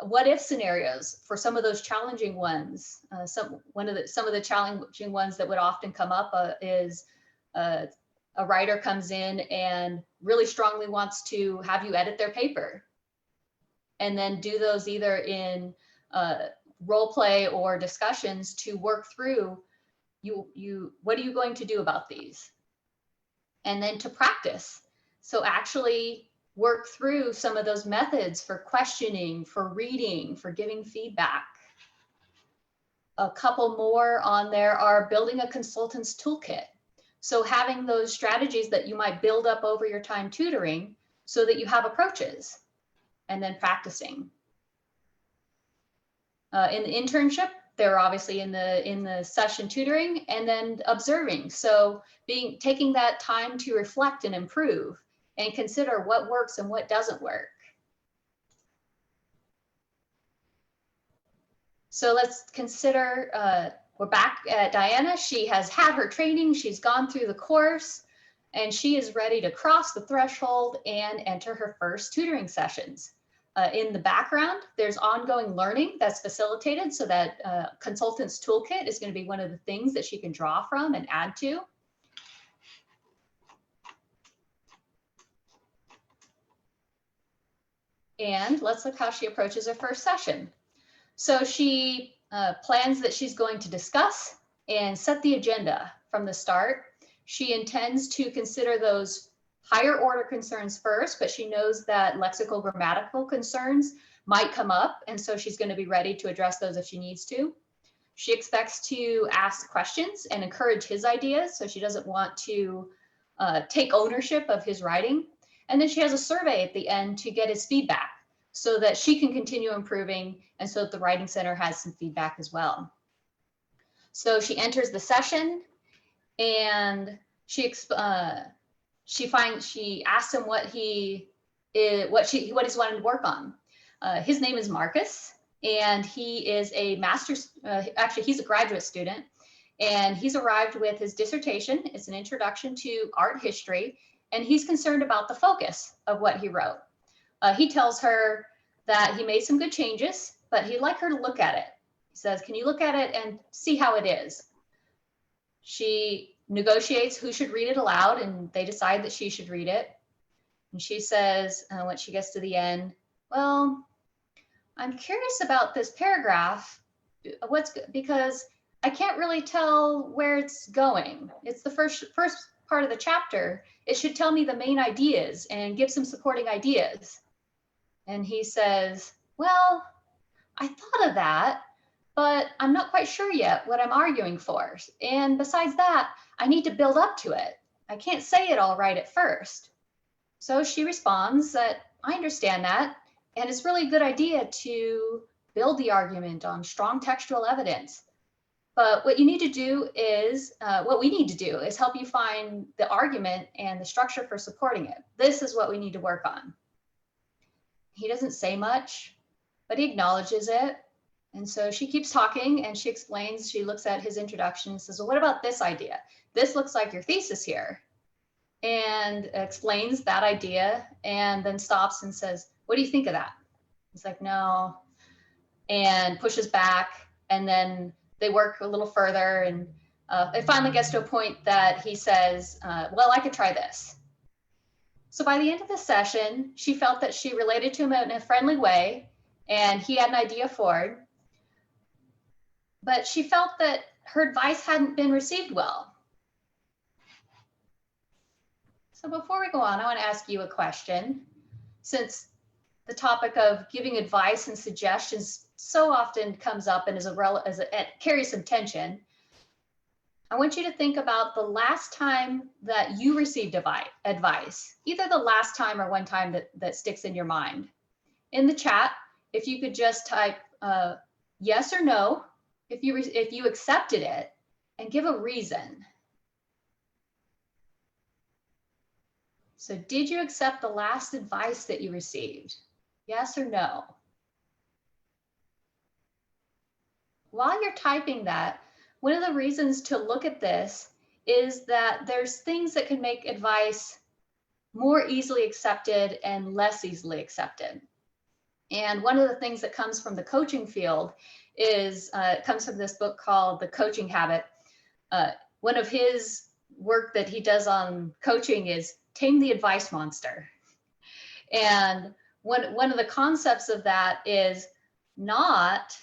[SPEAKER 3] What if scenarios for some of those challenging ones. Some of the challenging ones that would often come up is a writer comes in and really strongly wants to have you edit their paper, and then do those either in role play or discussions to work through what are you going to do about these, and then to practice. So actually work through some of those methods for questioning, for reading, for giving feedback. A couple more on there are building a consultant's toolkit. So having those strategies that you might build up over your time tutoring so that you have approaches, and then practicing. In the internship, they're obviously in the session tutoring, and then observing. So taking that time to reflect and improve and consider what works and what doesn't work. So let's consider, we're back at Diana. She has had her training, she's gone through the course, and she is ready to cross the threshold and enter her first tutoring sessions. In the background, there's ongoing learning that's facilitated, so that consultant's toolkit is going to be one of the things that she can draw from and add to. And let's look how she approaches her first session. So she plans that she's going to discuss and set the agenda from the start. She intends to consider those higher order concerns first, but she knows that lexical grammatical concerns might come up, and so she's going to be ready to address those if she needs to. She expects to ask questions and encourage his ideas. So she doesn't want to take ownership of his writing. And then she has a survey at the end to get his feedback so that she can continue improving and so that the Writing Center has some feedback as well. So she enters the session and she asks him what he's wanting to work on. His name is Marcus, and he is a master's, actually he's a graduate student, and he's arrived with his dissertation. It's an introduction to art history, and he's concerned about the focus of what he wrote. He tells her that he made some good changes, but he'd like her to look at it. He says, can you look at it and see how it is? She negotiates who should read it aloud, and they decide that she should read it. And she says, when she gets to the end, well, I'm curious about this paragraph. Because I can't really tell where it's going. It's the first part of the chapter. It should tell me the main ideas and give some supporting ideas. And he says, well, I thought of that, but I'm not quite sure yet what I'm arguing for. And besides that, I need to build up to it. I can't say it all right at first. So she responds that I understand that, and it's really a good idea to build the argument on strong textual evidence. But what you need to do is, what we need to do is help you find the argument and the structure for supporting it. This is what we need to work on. He doesn't say much, but he acknowledges it. And so she keeps talking and she explains, she looks at his introduction and says, well, what about this idea? This looks like your thesis here. And explains that idea and then stops and says, what do you think of that? He's like, no, and pushes back. And then they work a little further, and it finally gets to a point that he says, well, I could try this. So by the end of the session, she felt that she related to him in a friendly way, and he had an idea for it. But she felt that her advice hadn't been received well. So before we go on, I want to ask you a question. Since the topic of giving advice and suggestions so often comes up and it carries some tension, I want you to think about the last time that you received advice, either the last time or one time that sticks in your mind. In the chat, if you could just type yes or no, if you accepted it, and give a reason. So did you accept the last advice that you received? Yes or no? While you're typing that, one of the reasons to look at this is that there's things that can make advice more easily accepted and less easily accepted. And one of the things that comes from the coaching field is, it comes from this book called The Coaching Habit. One of his work that he does on coaching is tame the advice monster. And one of the concepts of that is not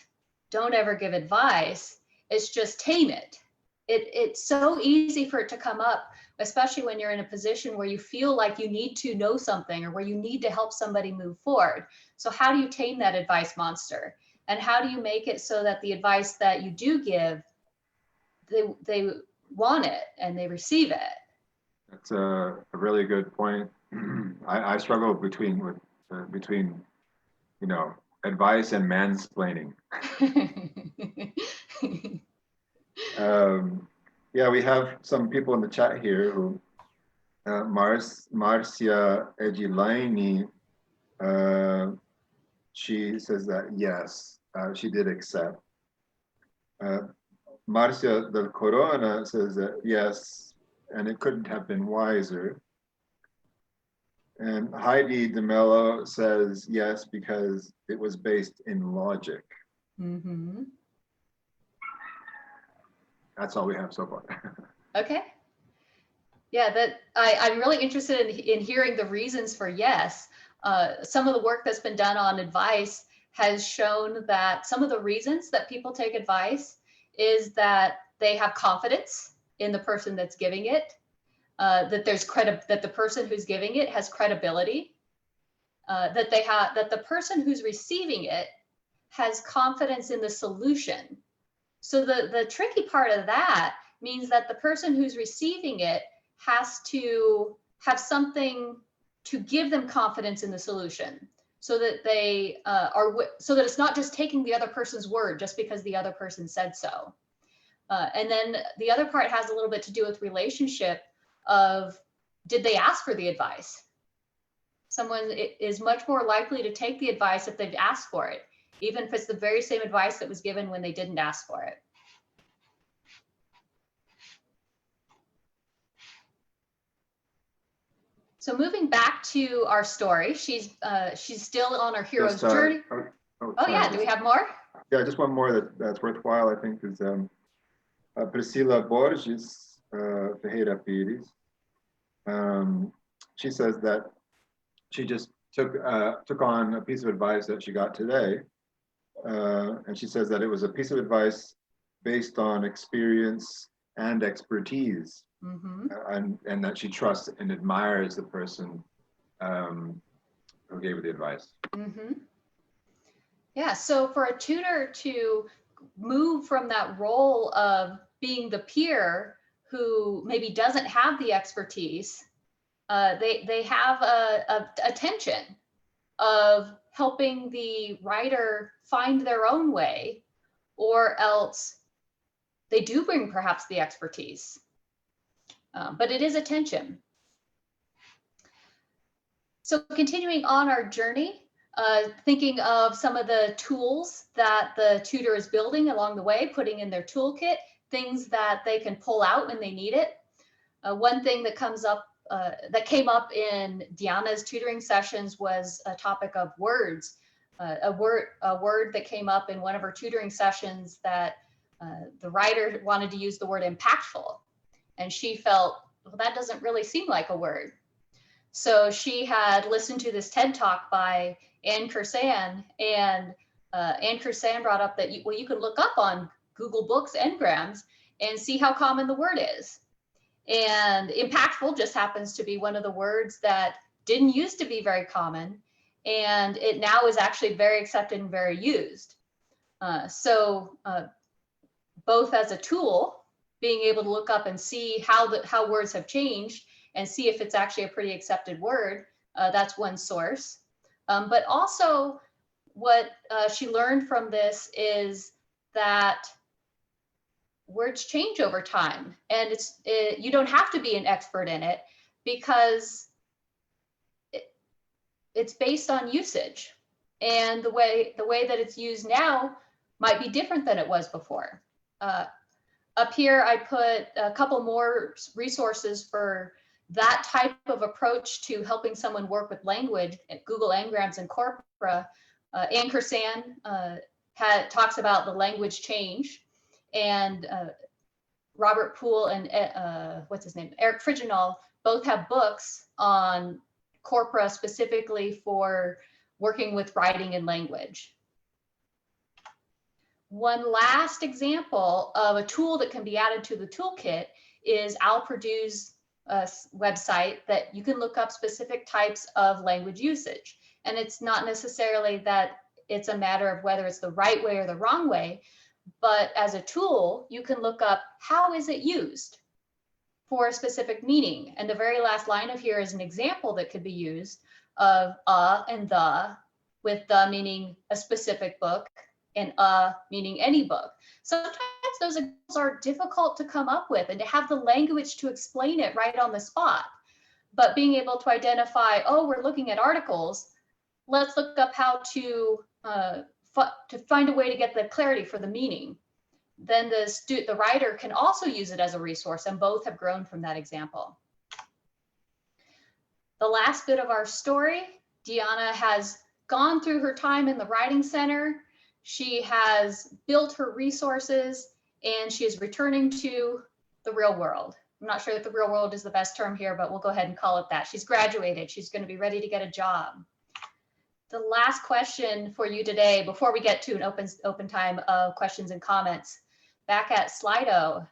[SPEAKER 3] don't ever give advice, it's just tame it. It's so easy for it to come up, especially when you're in a position where you feel like you need to know something or where you need to help somebody move forward. So how do you tame that advice monster? And how do you make it so that the advice that you do give, they want it and they receive it?
[SPEAKER 1] That's a really good point. I struggle between advice and mansplaining. Yeah, we have some people in the chat here who Marcia Edilaini, she says that yes, she did accept. Marcia del Corona says that yes, and it couldn't have been wiser. And Heidi DeMello says yes, because it was based in logic.
[SPEAKER 3] Mm-hmm.
[SPEAKER 1] That's all we have so far.
[SPEAKER 3] Okay. Yeah, I'm really interested in hearing the reasons for yes. Some of the work that's been done on advice has shown that some of the reasons that people take advice is that they have confidence in the person that's giving it, that the person who's giving it has credibility, that the person who's receiving it has confidence in the solution. So the tricky part of that means that the person who's receiving it has to have something to give them confidence in the solution, so that they so that it's not just taking the other person's word just because the other person said so. And then the other part has a little bit to do with relationship of, did they ask for the advice? Someone is much more likely to take the advice if they've asked for it, even if it's the very same advice that was given when they didn't ask for it. So moving back to our story, she's still on her hero's journey. Oh yeah, do we have more?
[SPEAKER 1] Yeah, just one more that's worthwhile, I think, is Priscila Borges Ferreira Pires. She says that she just took on a piece of advice that she got today, and she says that it was a piece of advice based on experience and expertise, and that she trusts and admires the person who gave her the advice.
[SPEAKER 3] Yeah, so for a tutor to move from that role of being the peer who maybe doesn't have the expertise, they have a tension of helping the writer find their own way, or else they do bring perhaps the expertise, but it is a tension. So continuing on our journey, thinking of some of the tools that the tutor is building along the way, putting in their toolkit, things that they can pull out when they need it. One thing that came up in Diana's tutoring sessions was a topic of words. A word that came up in one of her tutoring sessions that the writer wanted to use the word impactful, and she felt, well, that doesn't really seem like a word. So she had listened to this TED Talk by Anne Kursan, and Anne Kursan brought up that you can look up on Google Books Ngrams and see how common the word is. And impactful just happens to be one of the words that didn't used to be very common, and it now is actually very accepted and very used. So both as a tool, being able to look up and see how words have changed and see if it's actually a pretty accepted word, that's one source. But also what she learned from this is that words change over time, and you don't have to be an expert in it, because it's based on usage, and the way that it's used now might be different than it was before. Up here, I put a couple more resources for that type of approach to helping someone work with language at Google Ngrams and Corpora. Anne Kursan talks about the language change, and Robert Poole and Eric Friginal both have books on Corpora specifically for working with writing and language. One last example of a tool that can be added to the toolkit is Al Purdue's website, that you can look up specific types of language usage. And it's not necessarily that it's a matter of whether it's the right way or the wrong way, but as a tool, you can look up how is it used for a specific meaning. And the very last line of here is an example that could be used of and the, with the meaning a specific book and meaning any book. Sometimes those examples are difficult to come up with and to have the language to explain it right on the spot. But being able to identify, oh, we're looking at articles, let's look up how to find a way to get the clarity for the meaning. Then the writer can also use it as a resource, and both have grown from that example. The last bit of our story, Diana has gone through her time in the Writing Center. She has built her resources, and she is returning to the real world. I'm not sure that the real world is the best term here, but we'll go ahead and call it that. She's graduated. She's going to be ready to get a job. The last question for you today, before we get to an open time of questions and comments, back at Slido,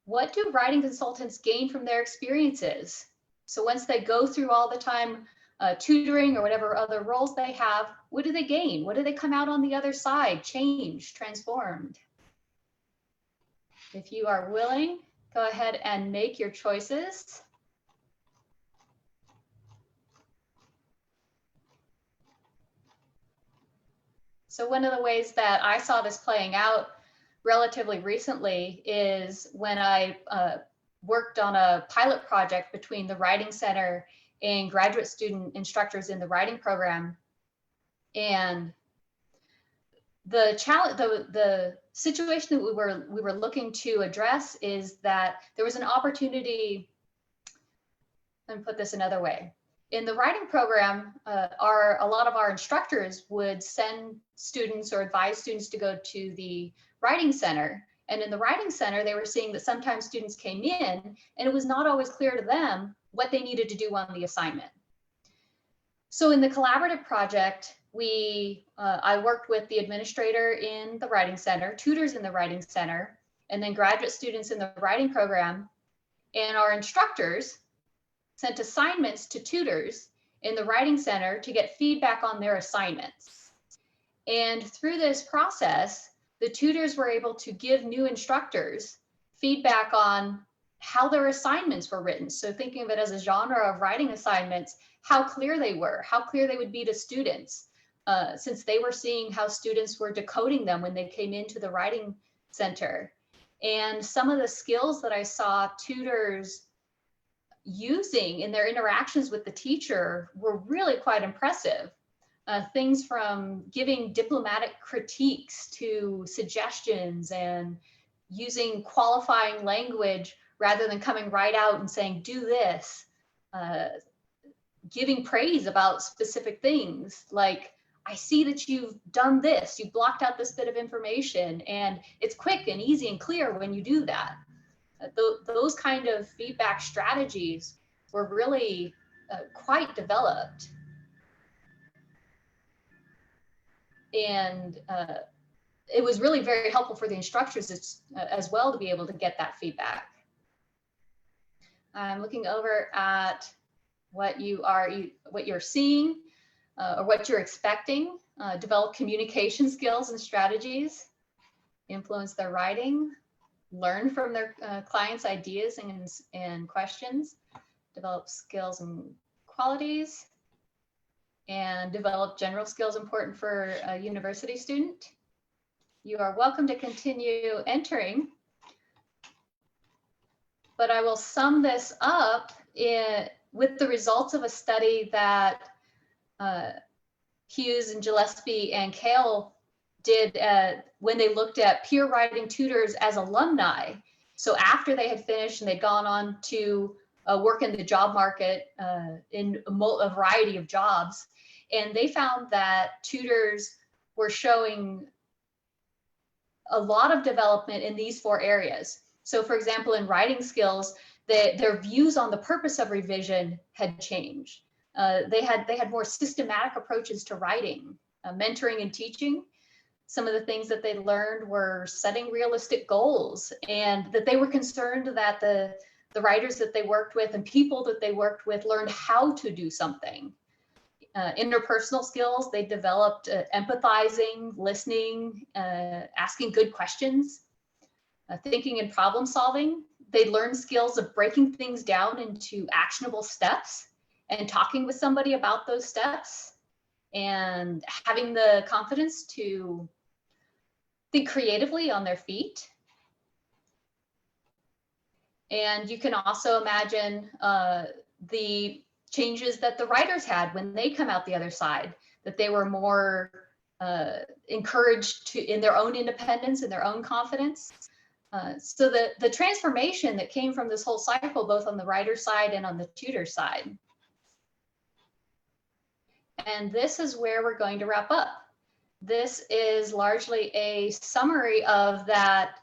[SPEAKER 3] what do writing consultants gain from their experiences? So once they go through all the time tutoring or whatever other roles they have, what do they gain? What do they come out on the other side? Changed, transformed? If you are willing, go ahead and make your choices. So one of the ways that I saw this playing out relatively recently is when I worked on a pilot project between the Writing Center and graduate student instructors in the writing program. And the challenge, the situation that we were looking to address is that there was an opportunity. Let me put this another way. In the writing program, a lot of our instructors would send students or advise students to go to the Writing Center. And in the Writing Center, they were seeing that sometimes students came in and it was not always clear to them what they needed to do on the assignment. So in the collaborative project, I worked with the administrator in the Writing Center, tutors in the Writing Center, and then graduate students in the writing program. And our instructors sent assignments to tutors in the Writing Center to get feedback on their assignments. And through this process, the tutors were able to give new instructors feedback on how their assignments were written. So thinking of it as a genre of writing assignments, how clear they were, how clear they would be to students, since they were seeing how students were decoding them when they came into the Writing Center. And some of the skills that I saw tutors using in their interactions with the teacher were really quite impressive. Things from giving diplomatic critiques to suggestions and using qualifying language rather than coming right out and saying, do this, giving praise about specific things like, I see that you've done this, you blocked out this bit of information, and it's quick and easy and clear when you do that. Those kind of feedback strategies were really quite developed. And it was really very helpful for the instructors as well to be able to get that feedback. I'm looking over at what you're seeing or what you're expecting. Develop communication skills and strategies, influence their writing, learn from their clients' ideas and questions, develop skills and qualities, and develop general skills important for a university student. You are welcome to continue entering, but I will sum this up with the results of a study that Hughes and Gillespie and Kale did when they looked at peer writing tutors as alumni. So after they had finished and they'd gone on to work in the job market in a variety of jobs, and they found that tutors were showing a lot of development in these 4 areas. So for example, in writing skills, their views on the purpose of revision had changed. They had more systematic approaches to writing, mentoring and teaching. Some of the things that they learned were setting realistic goals, and that they were concerned that the writers that they worked with and people that they worked with learned how to do something. Interpersonal skills, they developed empathizing, listening, asking good questions, thinking and problem solving. They learned skills of breaking things down into actionable steps and talking with somebody about those steps, and having the confidence to think creatively on their feet. And you can also imagine the changes that the writers had when they come out the other side, that they were more encouraged in their own independence and their own confidence. So the transformation that came from this whole cycle, both on the writer side and on the tutor side. And this is where we're going to wrap up. This is largely a summary of that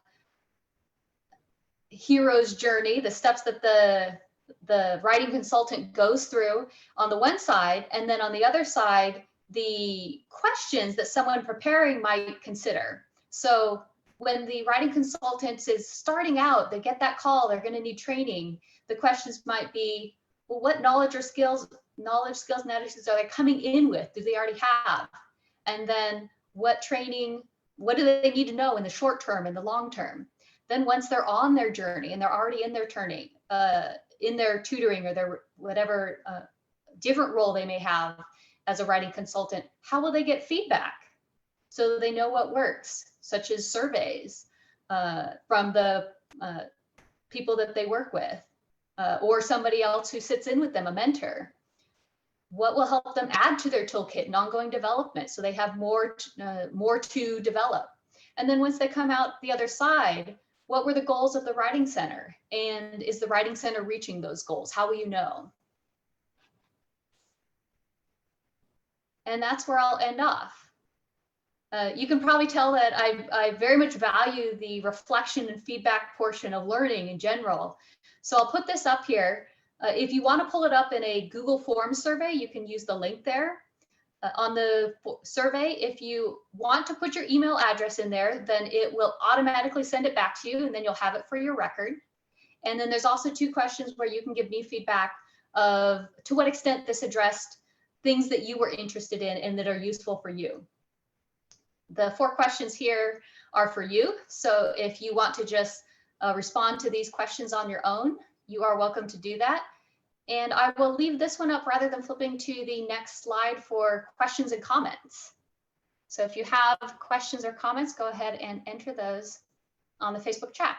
[SPEAKER 3] hero's journey, the steps that the writing consultant goes through on the one side, and then on the other side, the questions that someone preparing might consider. So when the writing consultant is starting out, they get that call, they're going to need training. The questions might be, well, what knowledge, skills, and attitudes are they coming in with? Do they already have? And then what training, what do they need to know in the short term and the long term? then once they're on their journey and they're already in their turning, in their tutoring or their whatever different role they may have as a writing consultant, how will they get feedback so they know what works, such as surveys from the people that they work with, or somebody else who sits in with them, a mentor? What will help them add to their toolkit and ongoing development so they have more to develop? And then once they come out the other side, what were the goals of the Writing Center? And is the Writing Center reaching those goals? How will you know? And that's where I'll end off. You can probably tell that I very much value the reflection and feedback portion of learning in general. So I'll put this up here. If you want to pull it up in a Google Forms survey, you can use the link there. On the survey, if you want to put your email address in there, then it will automatically send it back to you, and then you'll have it for your record. And then there's also 2 questions where you can give me feedback of to what extent this addressed things that you were interested in and that are useful for you. The 4 questions here are for you. So if you want to just respond to these questions on your own, you are welcome to do that. And I will leave this one up rather than flipping to the next slide for questions and comments. So if you have questions or comments, go ahead and enter those on the Facebook chat.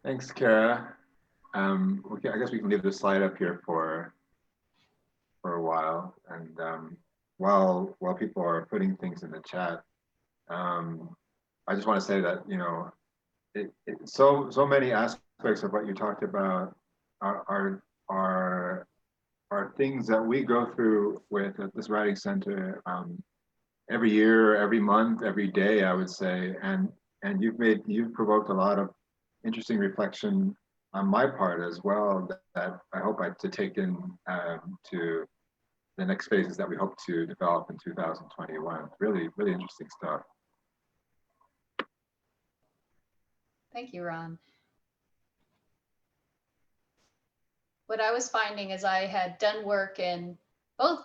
[SPEAKER 1] Thanks, Kara. Okay, I guess we can leave this slide up here for a while, and while people are putting things in the chat, I just want to say that, you know, so many aspects of what you talked about are things that we go through with at this Writing Center every year, every month, every day, I would say, and you've provoked a lot of interesting reflection on my part as well that I hope to take in to the next phases that we hope to develop in 2021. Really, really interesting stuff.
[SPEAKER 3] Thank you, Ron. What I was finding as I had done work in both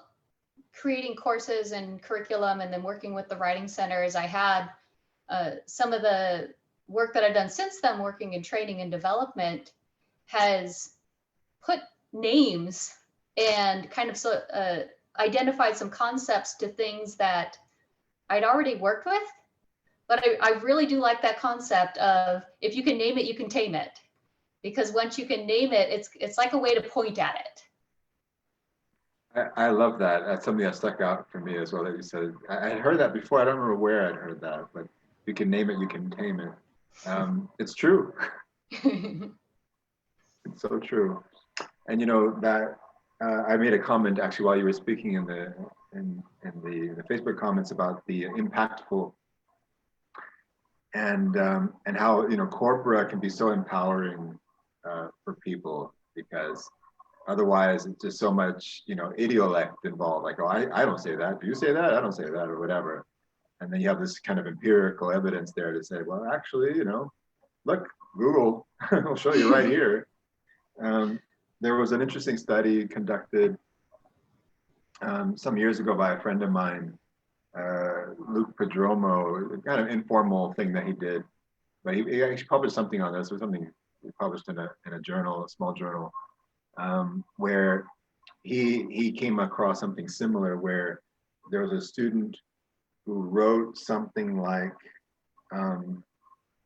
[SPEAKER 3] creating courses and curriculum and then working with the Writing Center, is I had some of the work that I've done since then, working in training and development, has put names and kind of identified some concepts to things that I'd already worked with. But I really do like that concept of if you can name it, you can tame it. Because once you can name it, it's like a way to point at it.
[SPEAKER 1] I love that. That's something that stuck out for me as well that you said. I had heard that before. I don't remember where I'd heard that, but you can name it, you can tame it. It's true. It's so true. And you know that I made a comment actually while you were speaking in the Facebook comments about the impactful and how, you know, corpora can be so empowering for people, because otherwise it's just so much, you know, idiolect involved, like, oh, I don't say that, do you say that? I don't say that, or whatever. And then you have this kind of empirical evidence there to say, well, actually, you know, look, Google will show you right here. There was an interesting study conducted some years ago by a friend of mine, Luke Pedromo, kind of informal thing that he did, but he actually published something on this. It was something he published in a journal, a small journal, where he came across something similar, where there was a student who wrote something like,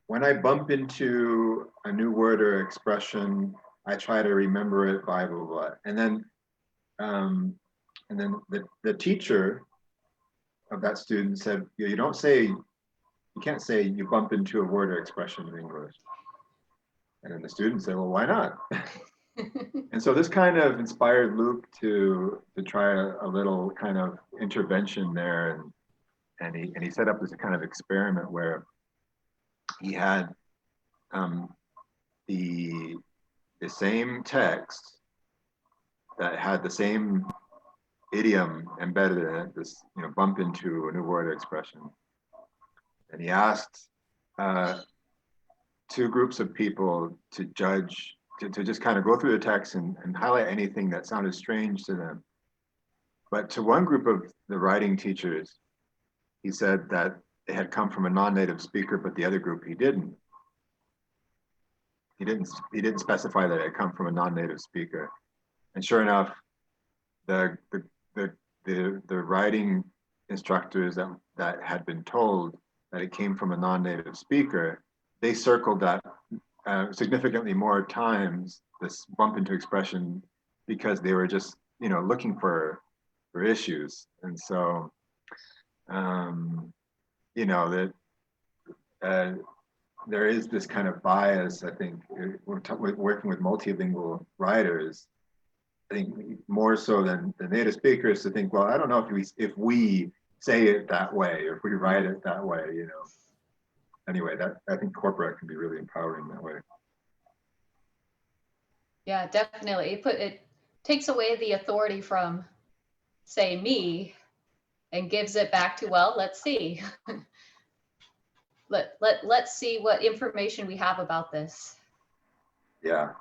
[SPEAKER 1] when I bump into a new word or expression, I try to remember it by blah, blah, blah. And then the teacher of that student said, you can't say you bump into a word or expression in English. And then the student said, well, why not? And so this kind of inspired Luke to try a little kind of intervention there, and he set up this kind of experiment where he had the same text that had the same idiom embedded in it, this, you know, bump into a new word or expression. And he asked 2 groups of people to judge, to just kind of go through the text and highlight anything that sounded strange to them. But to one group of the writing teachers, he said that it had come from a non-native speaker, but the other group he didn't. He didn't specify that it had come from a non-native speaker. And sure enough, the writing instructors that had been told that it came from a non-native speaker, they circled that significantly more times, this bump into expression, because they were just, you know, looking for issues. And so, you know, that there is this kind of bias, I think, we're working with multilingual writers, I think more so than the native speakers, to think, well, I don't know if we say it that way, or if we write it that way, you know. Anyway, I think corporate can be really empowering that way.
[SPEAKER 3] Yeah, definitely. It takes away the authority from, say, me, and gives it back to, well, let's see. Let's see what information we have about this.
[SPEAKER 1] Yeah.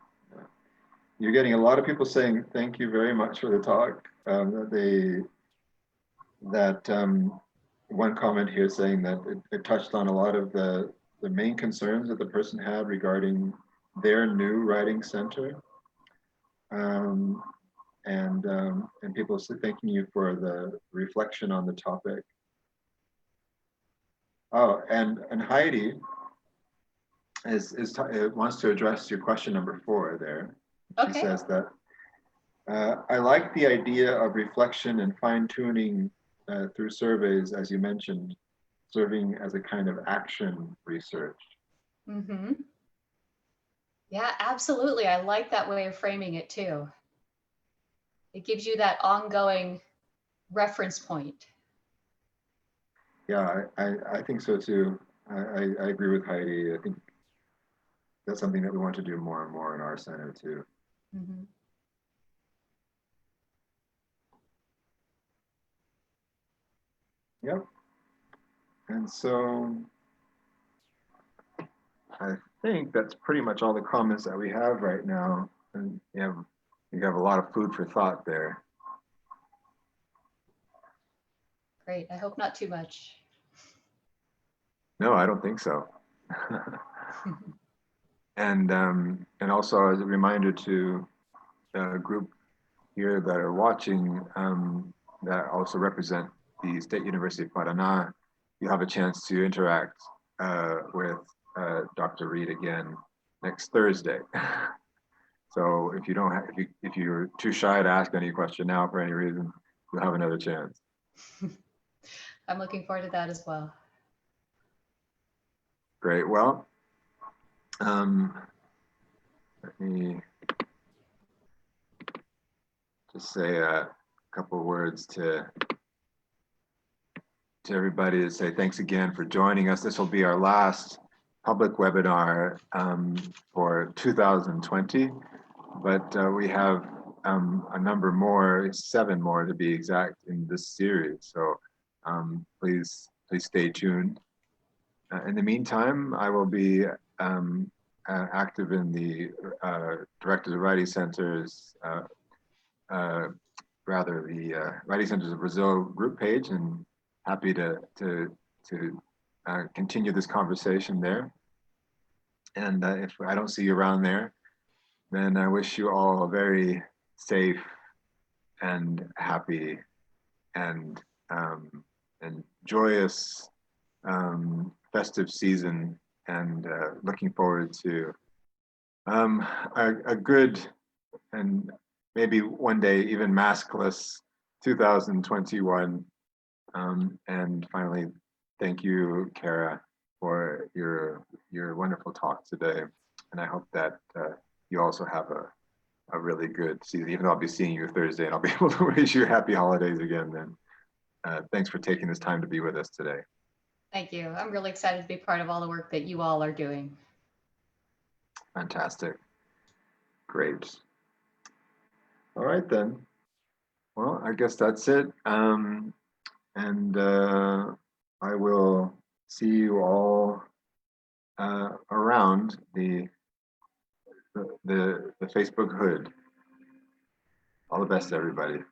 [SPEAKER 1] You're getting a lot of people saying thank you very much for the talk. One comment here saying that it touched on a lot of the main concerns that the person had regarding their new writing center. And people thanking you for the reflection on the topic. Oh, and Heidi wants to address your question number 4 there. She says that I like the idea of reflection and fine-tuning through surveys, as you mentioned, serving as a kind of action research.
[SPEAKER 3] Mm-hmm. Yeah, absolutely. I like that way of framing it too. It gives you that ongoing reference point.
[SPEAKER 1] Yeah, I think so too. I agree with Heidi. I think that's something that we want to do more and more in our center too.
[SPEAKER 3] Mm-hmm.
[SPEAKER 1] Yep. And so I think that's pretty much all the comments that we have right now. And you have a lot of food for thought there.
[SPEAKER 3] Great. I hope not too much.
[SPEAKER 1] No, I don't think so. And also as a reminder to the group here that are watching, that also represent the State University of Paraná, you have a chance to interact with Dr. Reed again next Thursday. So if you don't have, if you're too shy to ask any question now for any reason, you'll have another chance.
[SPEAKER 3] I'm looking forward to that as well.
[SPEAKER 1] Great. Well, let me just say a couple of words to everybody, to say thanks again for joining us. This will be our last public webinar for 2020, but we have a number more, 7 more to be exact, in this series. So please stay tuned. In the meantime, I will be active in the Directors of Writing Centers, rather the Writing Centers of Brazil group page, and happy to continue this conversation there. And if I don't see you around there, then I wish you all a very safe and happy and joyous festive season, and looking forward to a good and maybe one day even maskless 2021. And finally, thank you, Kara, for your wonderful talk today. And I hope that you also have a really good season, even though I'll be seeing you Thursday and I'll be able to wish you happy holidays again then. Thanks for taking this time to be with us today.
[SPEAKER 3] Thank you. I'm really excited to be part of all the work that you all are doing.
[SPEAKER 1] Fantastic. Great. All right then. Well, I guess that's it. And I will see you all around the Facebook hood. All the best, everybody.